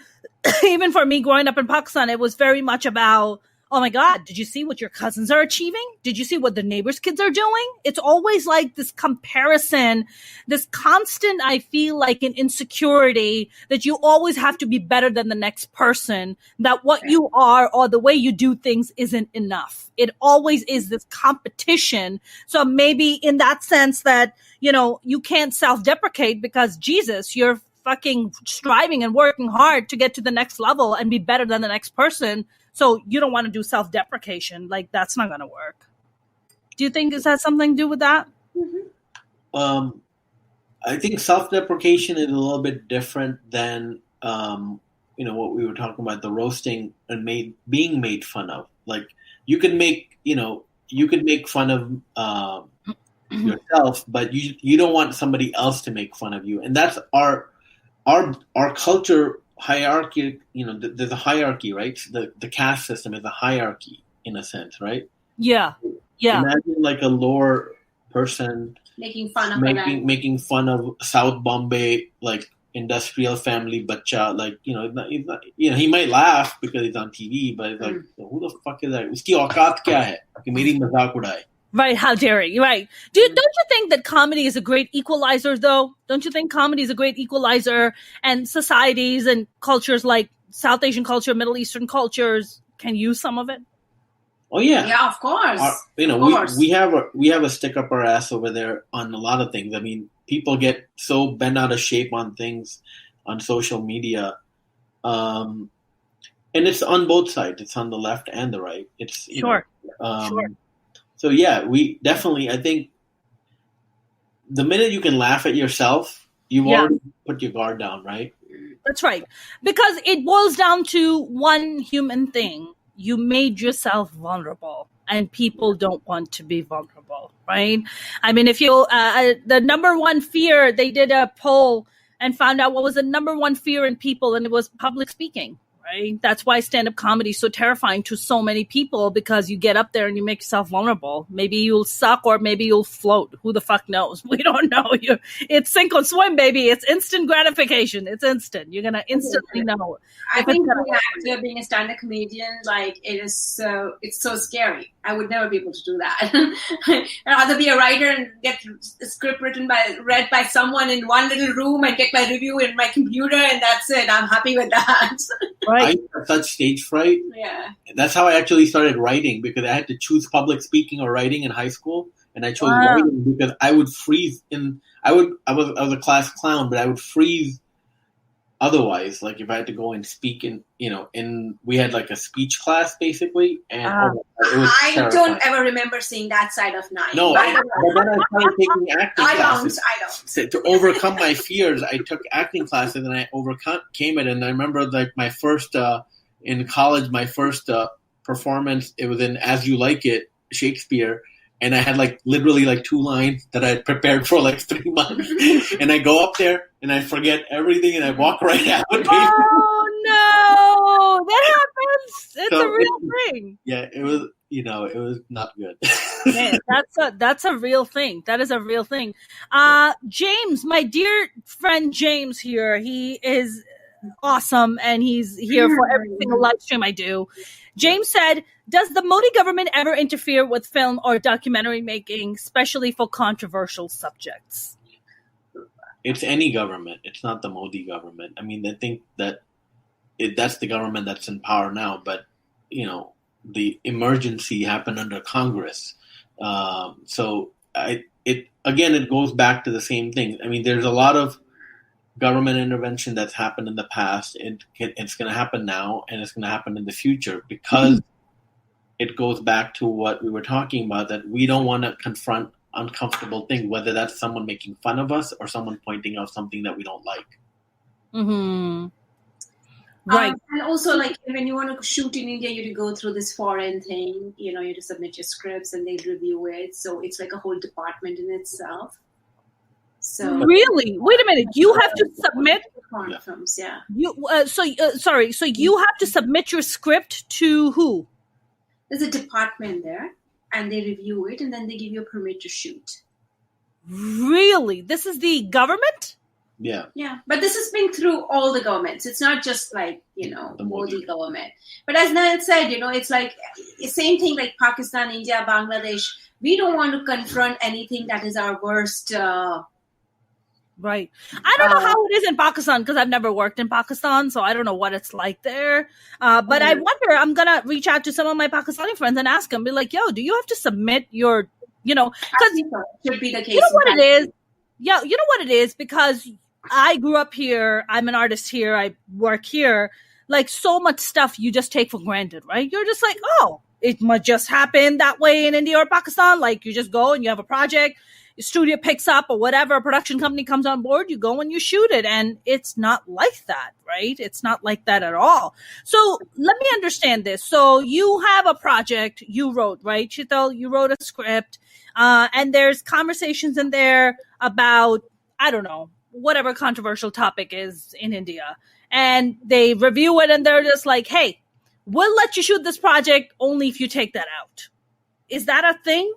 even for me growing up in Pakistan, it was very much about, oh my God, did you see what your cousins are achieving? Did you see what the neighbors' kids are doing? It's always like this comparison, this constant, I feel like, an insecurity that you always have to be better than the next person, that what you are or the way you do things isn't enough. It always is this competition. So maybe in that sense that, you can't self-deprecate because, Jesus, you're fucking striving and working hard to get to the next level and be better than the next person. So you don't want to do self-deprecation. Like, that's not going to work. Do you think this has something to do with that? I think self-deprecation is a little bit different than, what we were talking about, the roasting and being made fun of. Like, you can make fun of yourself, but you don't want somebody else to make fun of you. And that's our culture hierarchy. There's a hierarchy, right? The caste system is a hierarchy in a sense, right? Yeah. Imagine like a lower person making fun of South Bombay, like industrial family bacha, like he might laugh because he's on TV, but it's like, who the fuck is that? Uski auqat kya hai ki meri mazak udaye? Right, how dare you? Right. Don't you think that comedy is a great equalizer, though? Don't you think comedy is a great equalizer, and societies and cultures like South Asian culture, Middle Eastern cultures can use some of it? Oh yeah, yeah, of course. We have a stick up our ass over there on a lot of things. I mean, people get so bent out of shape on things on social media, and it's on both sides. It's on the left and the right. It's sure. So yeah, we definitely. I think the minute you can laugh at yourself, you've already put your guard down, right? That's right, because it boils down to one human thing. You made yourself vulnerable, and people don't want to be vulnerable, right? I mean, if you, the number one fear, they did a poll and found out what was the number one fear in people, and it was public speaking, right? That's why stand-up comedy is so terrifying to so many people, because you get up there and you make yourself vulnerable. Maybe you'll suck or maybe you'll float. Who the fuck knows? We don't know. It's sink or swim, baby. It's instant gratification. It's instant. You're going to instantly know. I think being a stand-up comedian, like, it's so scary. I would never be able to do that. I'd rather be a writer and get a script read by someone in one little room and get my review in my computer, and that's it. I'm happy with that. Right. I had such stage fright. Yeah. That's how I actually started writing, because I had to choose public speaking or writing in high school, and I chose writing because I would freeze I was a class clown, but I would freeze otherwise. Like if I had to go and speak we had like a speech class basically, and it was terrifying. Don't ever remember seeing that side of Nine. No, but then I started taking acting classes. I don't. So to overcome my fears, I took acting classes and I overcame it. And I remember like my first in college, my first performance, it was in As You Like It, Shakespeare. And I had like literally like 2 lines that I had prepared for like 3 months. And I go up there and I forget everything and I walk right out. Oh no, that happens. It's a real thing. Yeah, it was, it was not good. Man, that's a real thing. That is a real thing. James, my dear friend James here, he is awesome and he's here for every single live stream I do. James said, does the Modi government ever interfere with film or documentary making, especially for controversial subjects? It's any government. It's not the Modi government. I mean, I think that that's the government that's in power now, but, the emergency happened under Congress. So it goes back to the same thing. I mean, there's a lot of government intervention that's happened in the past. It's going to happen now, and it's going to happen in the future, because it goes back to what we were talking about, that we don't want to confront uncomfortable things, whether that's someone making fun of us or someone pointing out something that we don't like. Mm-hmm. Right. And also, like, when you want to shoot in India, you have to go through this foreign thing. You have to submit your scripts and they review it. So it's like a whole department in itself. So Really? Wait a minute. You have to submit films, yeah. Sorry. So you have to submit your script to who? There's a department there, and they review it, and then they give you a permit to shoot. Really? This is the government? Yeah. Yeah, but this has been through all the governments. It's not just like, the Modi government. But as Nayan said, it's like same thing like Pakistan, India, Bangladesh. We don't want to confront anything that is our worst. Right. I don't know how it is in Pakistan because I've never worked in Pakistan, so I don't know what it's like there. But I wonder, I'm going to reach out to some of my Pakistani friends and ask them, be like, yo, do you have to submit your, because should be the case. You know what it is? Yeah, you know what it is? Because I grew up here. I'm an artist here. I work here. Like so much stuff you just take for granted, right? You're just like, oh, it must just happen that way in India or Pakistan. Like you just go and you have a project, your studio picks up or whatever, a production company comes on board, you go and you shoot it. And it's not like that, right? It's not like that at all. So let me understand this. So you have a project you wrote, right, Sheetal? You wrote a script and there's conversations in there about, I don't know, whatever controversial topic is in India. And they review it and they're just like, hey, we'll let you shoot this project only if you take that out. Is that a thing?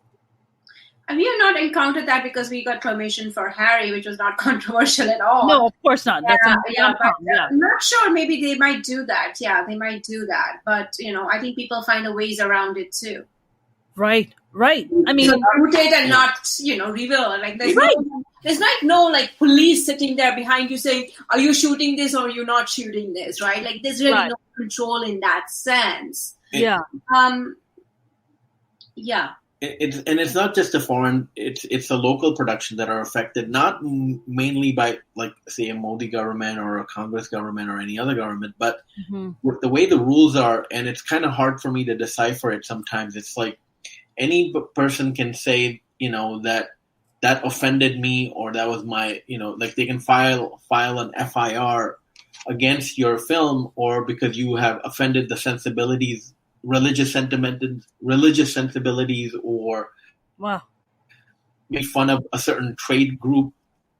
And we have not encountered that because we got permission for Harry, which was not controversial at all. No, of course not. I'm not sure. Maybe they might do that. Yeah, they might do that. But, I think people find a ways around it too. Right. I mean, root it and not, reveal. Like there's no like police sitting there behind you saying, "Are you shooting this or are you not shooting this?" Right? Like there's really no control in that sense. Yeah. Yeah. It's not just a foreign. It's the local production that are affected, not mainly by like say a Modi government or a Congress government or any other government, but with the way the rules are, and it's kind of hard for me to decipher it sometimes. It's like any person can say, that offended me or that was my, like they can file an FIR against your film or because you have offended the sensibilities, religious sensibilities or made fun of a certain trade group.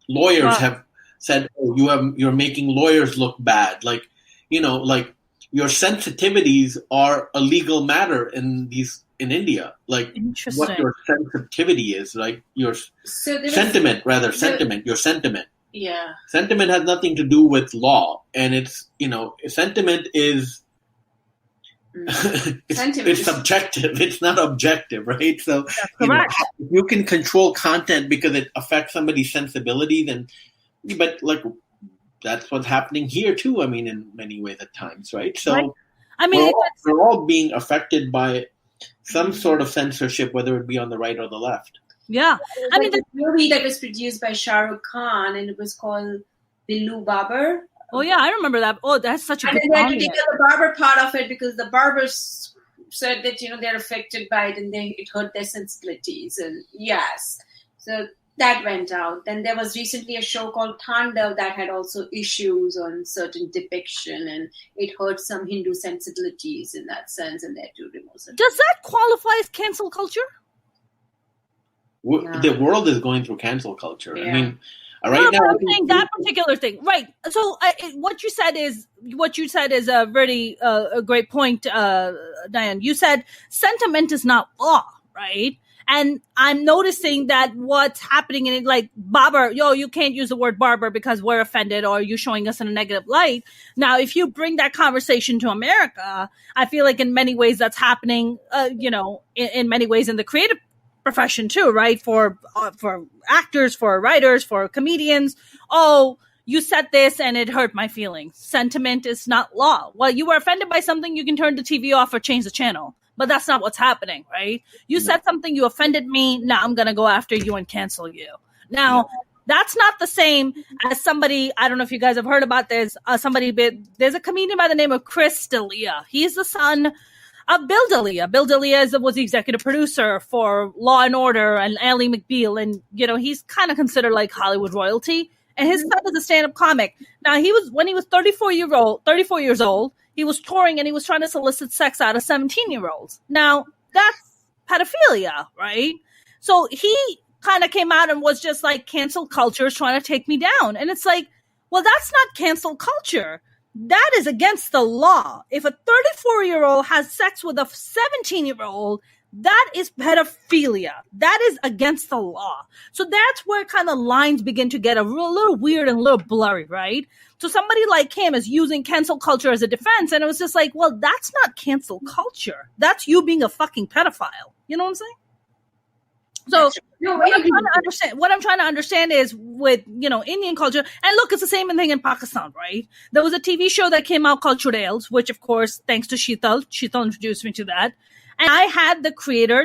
Lawyers have said, oh, you're making lawyers look bad. Like, like your sensitivities are a legal matter in India, like what your sensitivity is, like your sentiment. Your sentiment. Yeah. Sentiment has nothing to do with law. And it's, sentiment is, it's subjective. It's not objective, right? So you can control content because it affects somebody's sensibility, but like that's what's happening here too. I mean, in many ways at times, right? So I mean, we're all being affected by some sort of censorship, whether it be on the right or the left. Yeah. I mean, the movie that was produced by Shah Rukh Khan, and it was called Billu Babar. Oh, yeah, I remember that. Oh, that's such a good song. And they had to take the barber part of it because the barbers said that, they're affected by it and it hurt their sensibilities. And yes, so that went out. Then there was recently a show called Tandav that had also issues on certain depiction and it hurt some Hindu sensibilities in that sense and they had to remove it. Does that qualify as cancel culture? The world is going through cancel culture. Yeah. I mean, right now, I'm saying that particular thing, right? So, what you said is a very a great point, Nayan. You said sentiment is not law, right? And I'm noticing that what's happening in it, like barber, you can't use the word barber because we're offended, or you're showing us in a negative light. Now, if you bring that conversation to America, I feel like in many ways that's happening. In many ways in the creative profession too, right? For actors, for writers, for comedians. Oh, you said this and it hurt my feelings. Sentiment is not law. Well, you were offended by something, you can turn the TV off or change the channel. But that's not what's happening, right? You said something, you offended me, now I'm going to go after you and cancel you. Now, that's not the same as somebody, I don't know if you guys have heard about this, there's a comedian by the name of Chris D'Elia. He's the son of Bill D'Elia. Bill D'Elia was the executive producer for Law and Order and Ally McBeal. And, he's kind of considered like Hollywood royalty. and his son is a stand-up comic. Now, when he was 34 years old, he was touring and he was trying to solicit sex out of 17-year-olds. Now, that's pedophilia, right? So he kind of came out and was just like, cancel culture is trying to take me down. And it's like, well, that's not cancel culture. That is against the law. If a 34-year-old has sex with a 17-year-old, that is pedophilia. That is against the law. So that's where kind of lines begin to get a little weird and a little blurry, right? So somebody like him is using cancel culture as a defense, and it was just like, well, that's not cancel culture. That's you being a fucking pedophile. You know what I'm saying? So what I'm trying to understand is with, Indian culture, and look, it's the same thing in Pakistan, right? There was a TV show that came out called Chudels, which of course, thanks to Sheetal introduced me to that. And I had the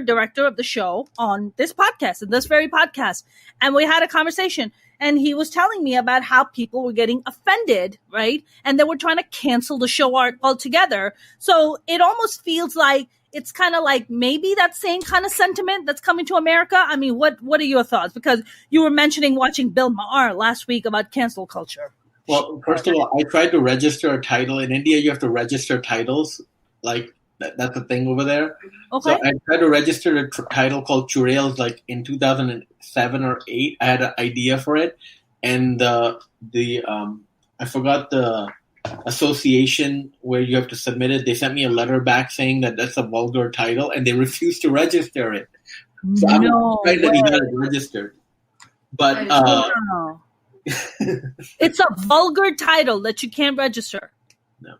director of the show on this podcast, in this very podcast. And we had a conversation, and he was telling me about how people were getting offended, right? And they were trying to cancel the show altogether. So it almost feels like it's kind of like maybe that same kind of sentiment that's coming to America. I mean, what are your thoughts? Because you were mentioning watching Bill Maher last week about cancel culture. Well, first of all, I tried to register a title. In India, you have to register titles. Like, that's a thing over there. Okay. So I tried to register a title called Churels like in 2007 or 8. I had an idea for it. And I forgot the association where you have to submit it. They sent me a letter back saying that that's a vulgar title, and they refused to register it. So I'm afraid that he got it registered. But it's a vulgar title that you can't register. No.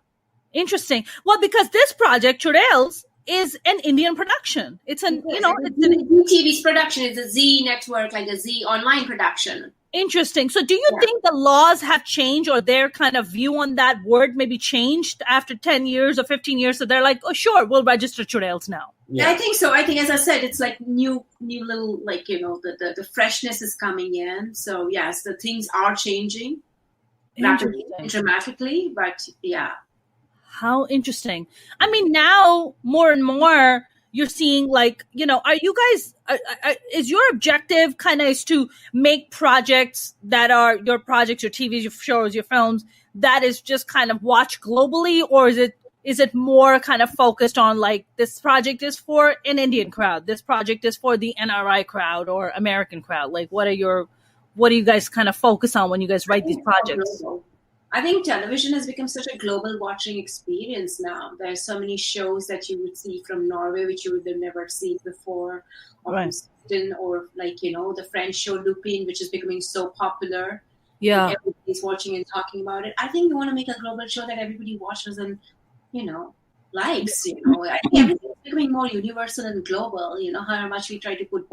Interesting. Well, because this project, Chudels, is an Indian production. It's an, it's TV's production. It's a Z network, like a Z online production. Interesting. So do you think the laws have changed, or their kind of view on that word maybe changed after 10 years or 15 years? So they're like, oh, sure, we'll register Chudels now. Yeah. I think so. I think, as I said, it's like new little, like, the freshness is coming in. So, yes, the things are changing rapidly and dramatically, but yeah. How interesting. I mean, now more and more you're seeing, like, are you guys, is your objective kind of is to make projects that are your projects, your TVs, your shows, your films, that is just kind of watched globally? Or is it more kind of focused on, like, this project is for an Indian crowd, this project is for the NRI crowd or American crowd? Like, what do you guys kind of focus on when you guys write these projects? I think television has become such a global watching experience now. There's so many shows that you would see from Norway, which you would have never seen before, or from Sweden, or like, the French show Lupin, which is becoming so popular. Yeah. Everybody's watching and talking about it. I think we want to make a global show that everybody watches and, likes. I think everything's becoming more universal and global. How much we try to put,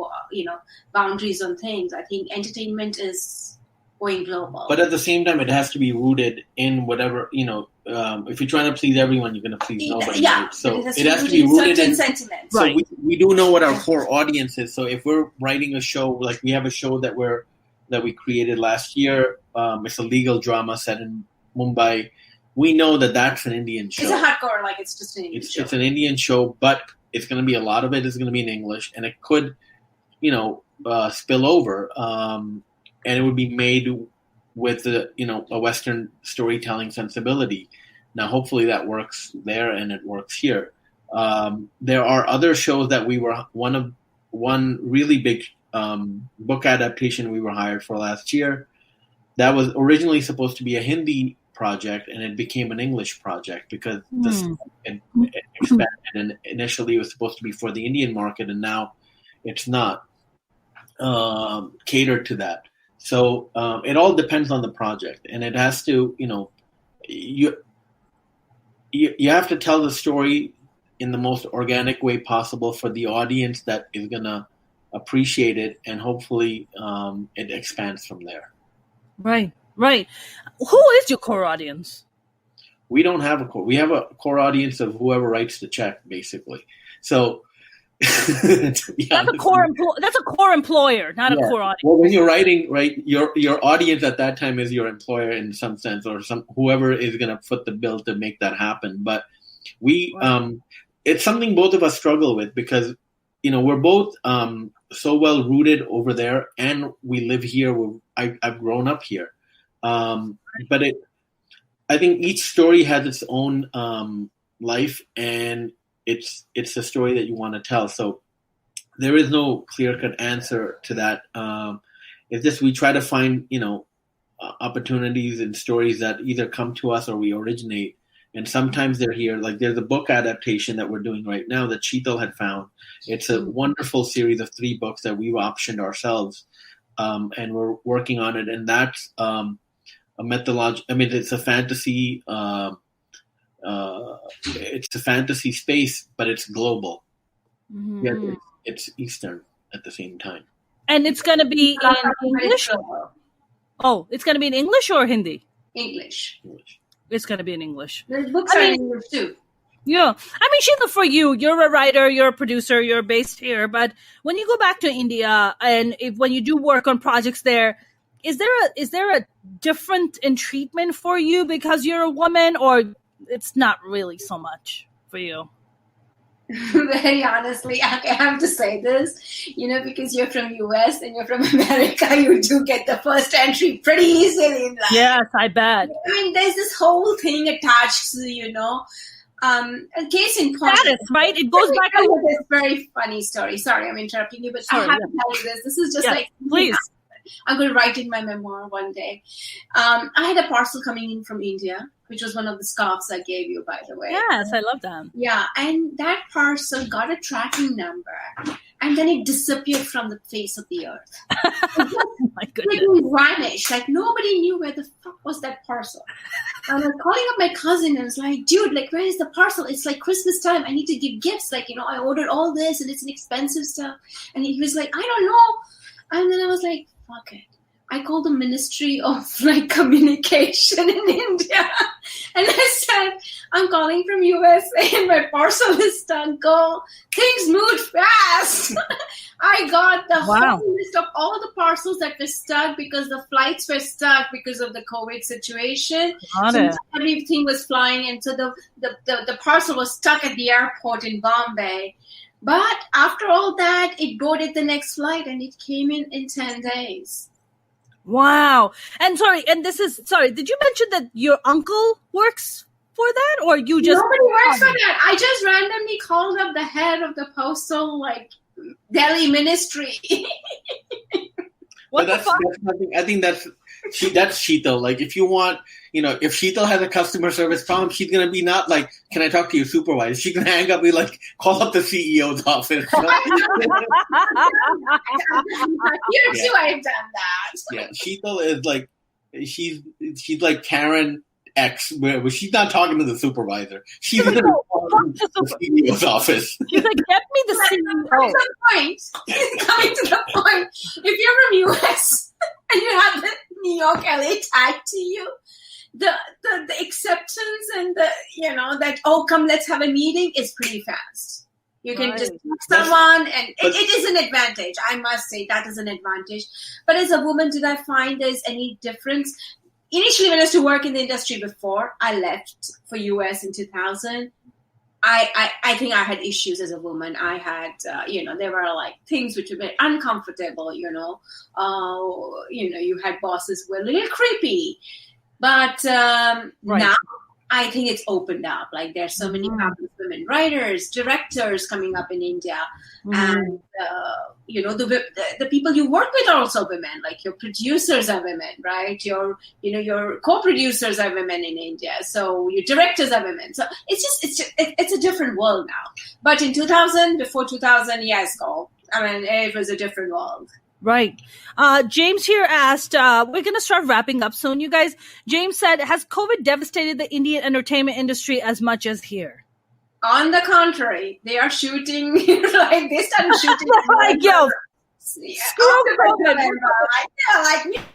boundaries on things. I think entertainment is going global. But at the same time, it has to be rooted in whatever, if you're trying to please everyone, you're going to please nobody. Yeah. Right? So it has to be rooted in sentiment. So we do know what our core audience is. So if we're writing a show, like we have a show that we created last year, it's a legal drama set in Mumbai. We know that that's an Indian show. It's a hardcore, like it's just an Indian show. It's an Indian show, but it's going to be, a lot of it is going to be in English, and it could, spill over. And it would be made with a Western storytelling sensibility. Now, hopefully that works there and it works here. There are other shows that we were one really big book adaptation we were hired for last year. That was originally supposed to be a Hindi project, and it became an English project because it expanded. And initially, it was supposed to be for the Indian market, and now it's not catered to that. So it all depends on the project, and it has to, you have to tell the story in the most organic way possible for the audience that is going to appreciate it, and hopefully it expands from there. Right. Who is your core audience? We don't have a core. We have a core audience of whoever writes the check, basically. So that's a core employer, not a core audience. Well, when you're writing, right, your audience at that time is your employer in some sense, or whoever is going to foot the bill to make that happen. But it's something both of us struggle with because we're both so well rooted over there, and we live here. I've grown up here, But I think each story has its own life, and it's a story that you want to tell. So there is no clear-cut answer to that. It's just we try to find, opportunities and stories that either come to us or we originate. And sometimes they're here. Like there's a book adaptation that we're doing right now that Sheetal had found. It's a wonderful series of 3 books that we've optioned ourselves, and we're working on it. And that's a methodology. I mean, it's a fantasy. It's a fantasy space, but it's global. Mm-hmm. Yeah, it's Eastern at the same time. And it's going to be in English? Oh, it's going to be in English or Hindi? English. It's going to be in English. The books are in English too. Yeah. I mean, Sheetal, for you're a writer, you're a producer, you're based here. But when you go back to India and when you do work on projects there, is there a different in treatment for you because you're a woman, or it's not really so much for you? Very honestly, I have to say this, because you're from US and you're from America, you do get the first entry pretty easily in life. Yes, I bet. I mean, there's this whole thing attached to, a case in point. Status, right? It goes back to this very funny story. Sorry, I'm interrupting you, but I have to tell you this. This is just please. I'm going to write in my memoir one day. I had a parcel coming in from India, which was one of the scarves I gave you, by the way. Yes, I love that. Yeah, and that parcel got a tracking number, and then it disappeared from the face of the earth. Oh my goodness. It vanished. Like, nobody knew where the fuck was that parcel. And I'm calling up my cousin, and I was like, dude, where is the parcel? It's like Christmas time. I need to give gifts. I ordered all this, and it's an expensive stuff. And he was like, I don't know. And then I was like, fuck it. I called the Ministry of Communication in India, and I said, I'm calling from USA and my parcel is stuck. Girl, things moved fast. I got the whole list of all the parcels that were stuck because the flights were stuck because of the COVID situation. Everything was flying, and so the parcel was stuck at the airport in Bombay. But after all that, it boarded the next flight and it came in 10 days. Wow. And did you mention that your uncle works for that, or you just... Nobody works for that. I just randomly called up the head of the postal, Delhi ministry. That's nothing. I think that's Sheetal. If you want, if Sheetal has a customer service problem, she's going to be not like, can I talk to your supervisor? She's going to hang up and be like, call up the CEO's office. Here's why I've done that. Yeah, Sheetal is she's like Karen X, where she's not talking to the supervisor. She's going to call the CEO's office. She's like, get me the CEO. Coming to the point, if you're from US and you have the New York LA tag to you, the acceptance and that, come, let's have a meeting is pretty fast. You can just talk to someone, and it is an advantage. I must say that is an advantage. But as a woman, did I find there's any difference? Initially, when I used to work in the industry before I left for US in 2000, I think I had issues as a woman. I had, there were things which were very uncomfortable, you had bosses who were a little creepy. But now I think it's opened up. There's so many fabulous women writers, directors coming up in India. And, the people you work with are also women. Your producers are women, right? Your co-producers are women in India. So your directors are women. So it's a different world now. But in 2000, before 2000, yes, it was a different world. Right. James here asked, we're going to start wrapping up soon, you guys. James said, has COVID devastated the Indian entertainment industry as much as here? On the contrary, they are shooting, they started shooting.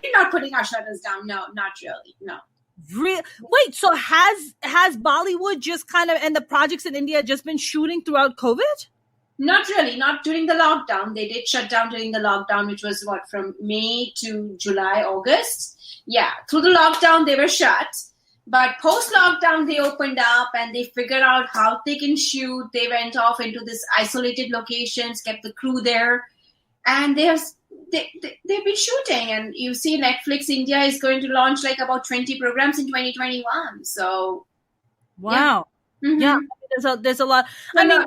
We're not putting our shutters down. No, not really. No. Wait, so has Bollywood just and the projects in India just been shooting throughout COVID? Not really, not during the lockdown. They did shut down during the lockdown, which was from May to July, August. Yeah, through the lockdown, they were shut. But post-lockdown, they opened up and they figured out how they can shoot. They went off into this isolated locations, kept the crew there. and they've been shooting, and you see Netflix India is going to launch like about 20 programs in 2021. So wow. yeah. There's a lot. No,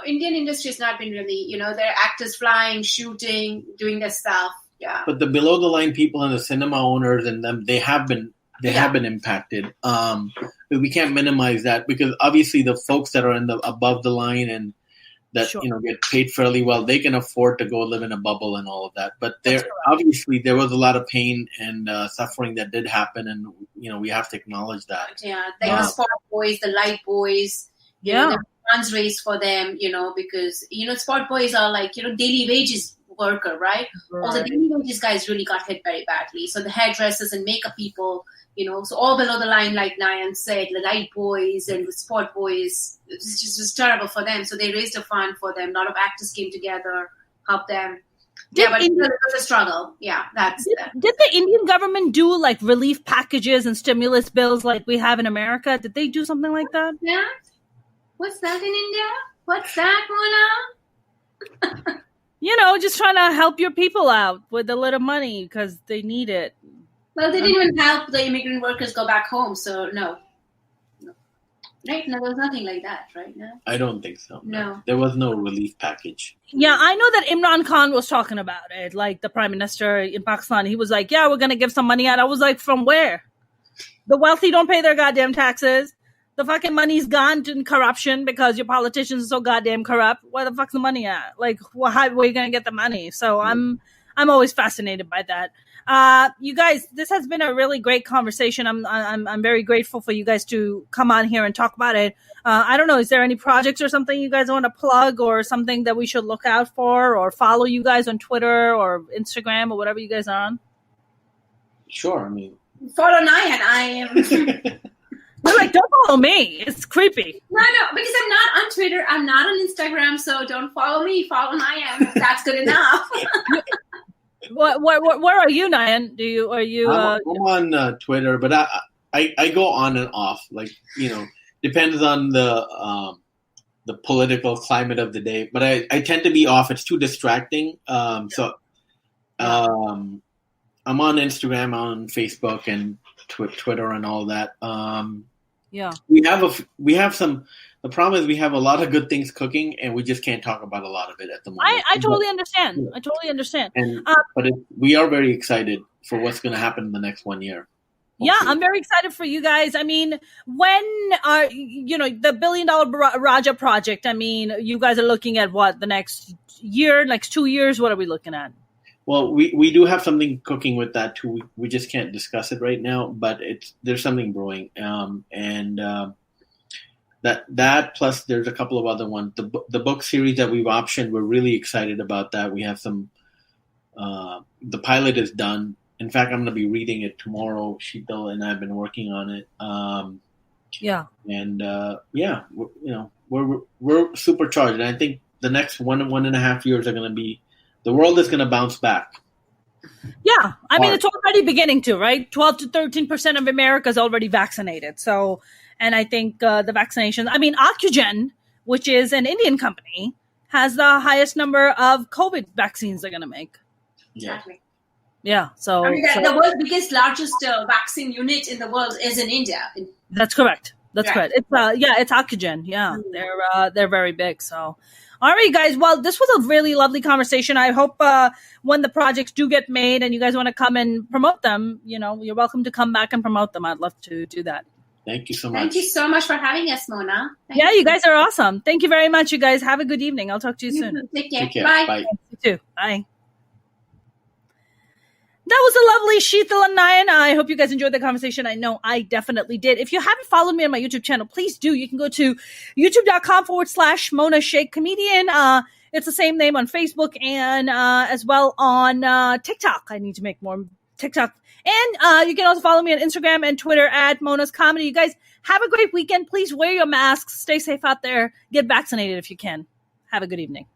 Indian industry has not been really, there are actors flying, shooting, doing their stuff. Yeah. But the below the line people and the cinema owners and them, they have been impacted. We can't minimize that, because obviously the folks that are in the above the line and that Sure. Get paid fairly well, they can afford to go live in a bubble and all of that. But there was a lot of pain and suffering that did happen, and we have to acknowledge that. Yeah, like the sport boys, the light boys. The funds raised for them, because sport boys are like daily wages worker, right? All the daily wages guys really got hit very badly. So the hairdressers and makeup people, so all below the line, like Nayan said, the light boys and the sport boys, it was terrible for them. So they raised a fund for them. A lot of actors came together, helped them. But it was a struggle. Yeah, Did the Indian government do like relief packages and stimulus bills like we have in America? Did they do something like that? Yeah. What's that in India? What's that, Mona? Just trying to help your people out with a little money because they need it. Well, they didn't even help the immigrant workers go back home, so no. Right? No, there was nothing like that, right? No? I don't think so. No. There was no relief package. Yeah, I know that Imran Khan was talking about it, like the prime minister in Pakistan. He was like, yeah, we're going to give some money out. I was like, from where? The wealthy don't pay their goddamn taxes. The fucking money's gone to corruption because your politicians are so goddamn corrupt. Where the fuck's the money at? Like, where are you going to get the money? So I'm always fascinated by that. You guys, this has been a really great conversation. I'm very grateful for you guys to come on here and talk about it. I don't know, is there any projects or something you guys want to plug, or something that we should look out for, or follow you guys on Twitter or Instagram or whatever you guys are on? Sure, follow Nayan. I am. You're like, don't follow me. It's creepy. No, because I'm not on Twitter. I'm not on Instagram. So don't follow me. Follow Nayan. That's good enough. Where are you, Nayan? Are you? I'm on Twitter, but I go on and off. Like depends on the political climate of the day. But I tend to be off. It's too distracting. So I'm on Instagram, on Facebook, and Twitter, and all that. We have some. The problem is we have a lot of good things cooking, and we just can't talk about a lot of it at the moment. I totally understand. Yeah. I totally understand. But we are very excited for what's going to happen in the next 1 year. Hopefully. Yeah, I'm very excited for you guys. I mean, when the $1 billion Raja project, you guys are looking at what, the next year, next 2 years? What are we looking at? Well, we do have something cooking with that too. We just can't discuss it right now, but there's something brewing. That plus there's a couple of other ones. The book series that we've optioned, we're really excited about that. We have some. The pilot is done. In fact, I'm going to be reading it tomorrow. Sheetal and I have been working on it. We're supercharged, and I think the next 1.5 years are going to be. The world is going to bounce back. Yeah, it's already beginning to, right? 12 to 13% of America is already vaccinated. So, and I think the vaccinations. Ocugen, which is an Indian company, has the highest number of COVID vaccines they're going to make. Exactly. Yeah. So the world's biggest, largest vaccine unit in the world is in India. That's correct. That's correct. It's it's Ocugen. Yeah, they're very big. So. All right, guys. Well, this was a really lovely conversation. I hope when the projects do get made and you guys want to come and promote them, you're welcome to come back and promote them. I'd love to do that. Thank you so much. Thank you so much for having us, Mona. You guys are awesome. Thank you very much, you guys. Have a good evening. I'll talk to you soon. Take care. Bye. You too. Bye. That was a lovely Sheetal and Nayan. I hope you guys enjoyed the conversation. I know I definitely did. If you haven't followed me on my YouTube channel, please do. You can go to youtube.com/Mona Sheikh Comedian. It's the same name on Facebook and as well on TikTok. I need to make more TikTok. And you can also follow me on Instagram and Twitter at Mona's Comedy. You guys have a great weekend. Please wear your masks. Stay safe out there. Get vaccinated if you can. Have a good evening.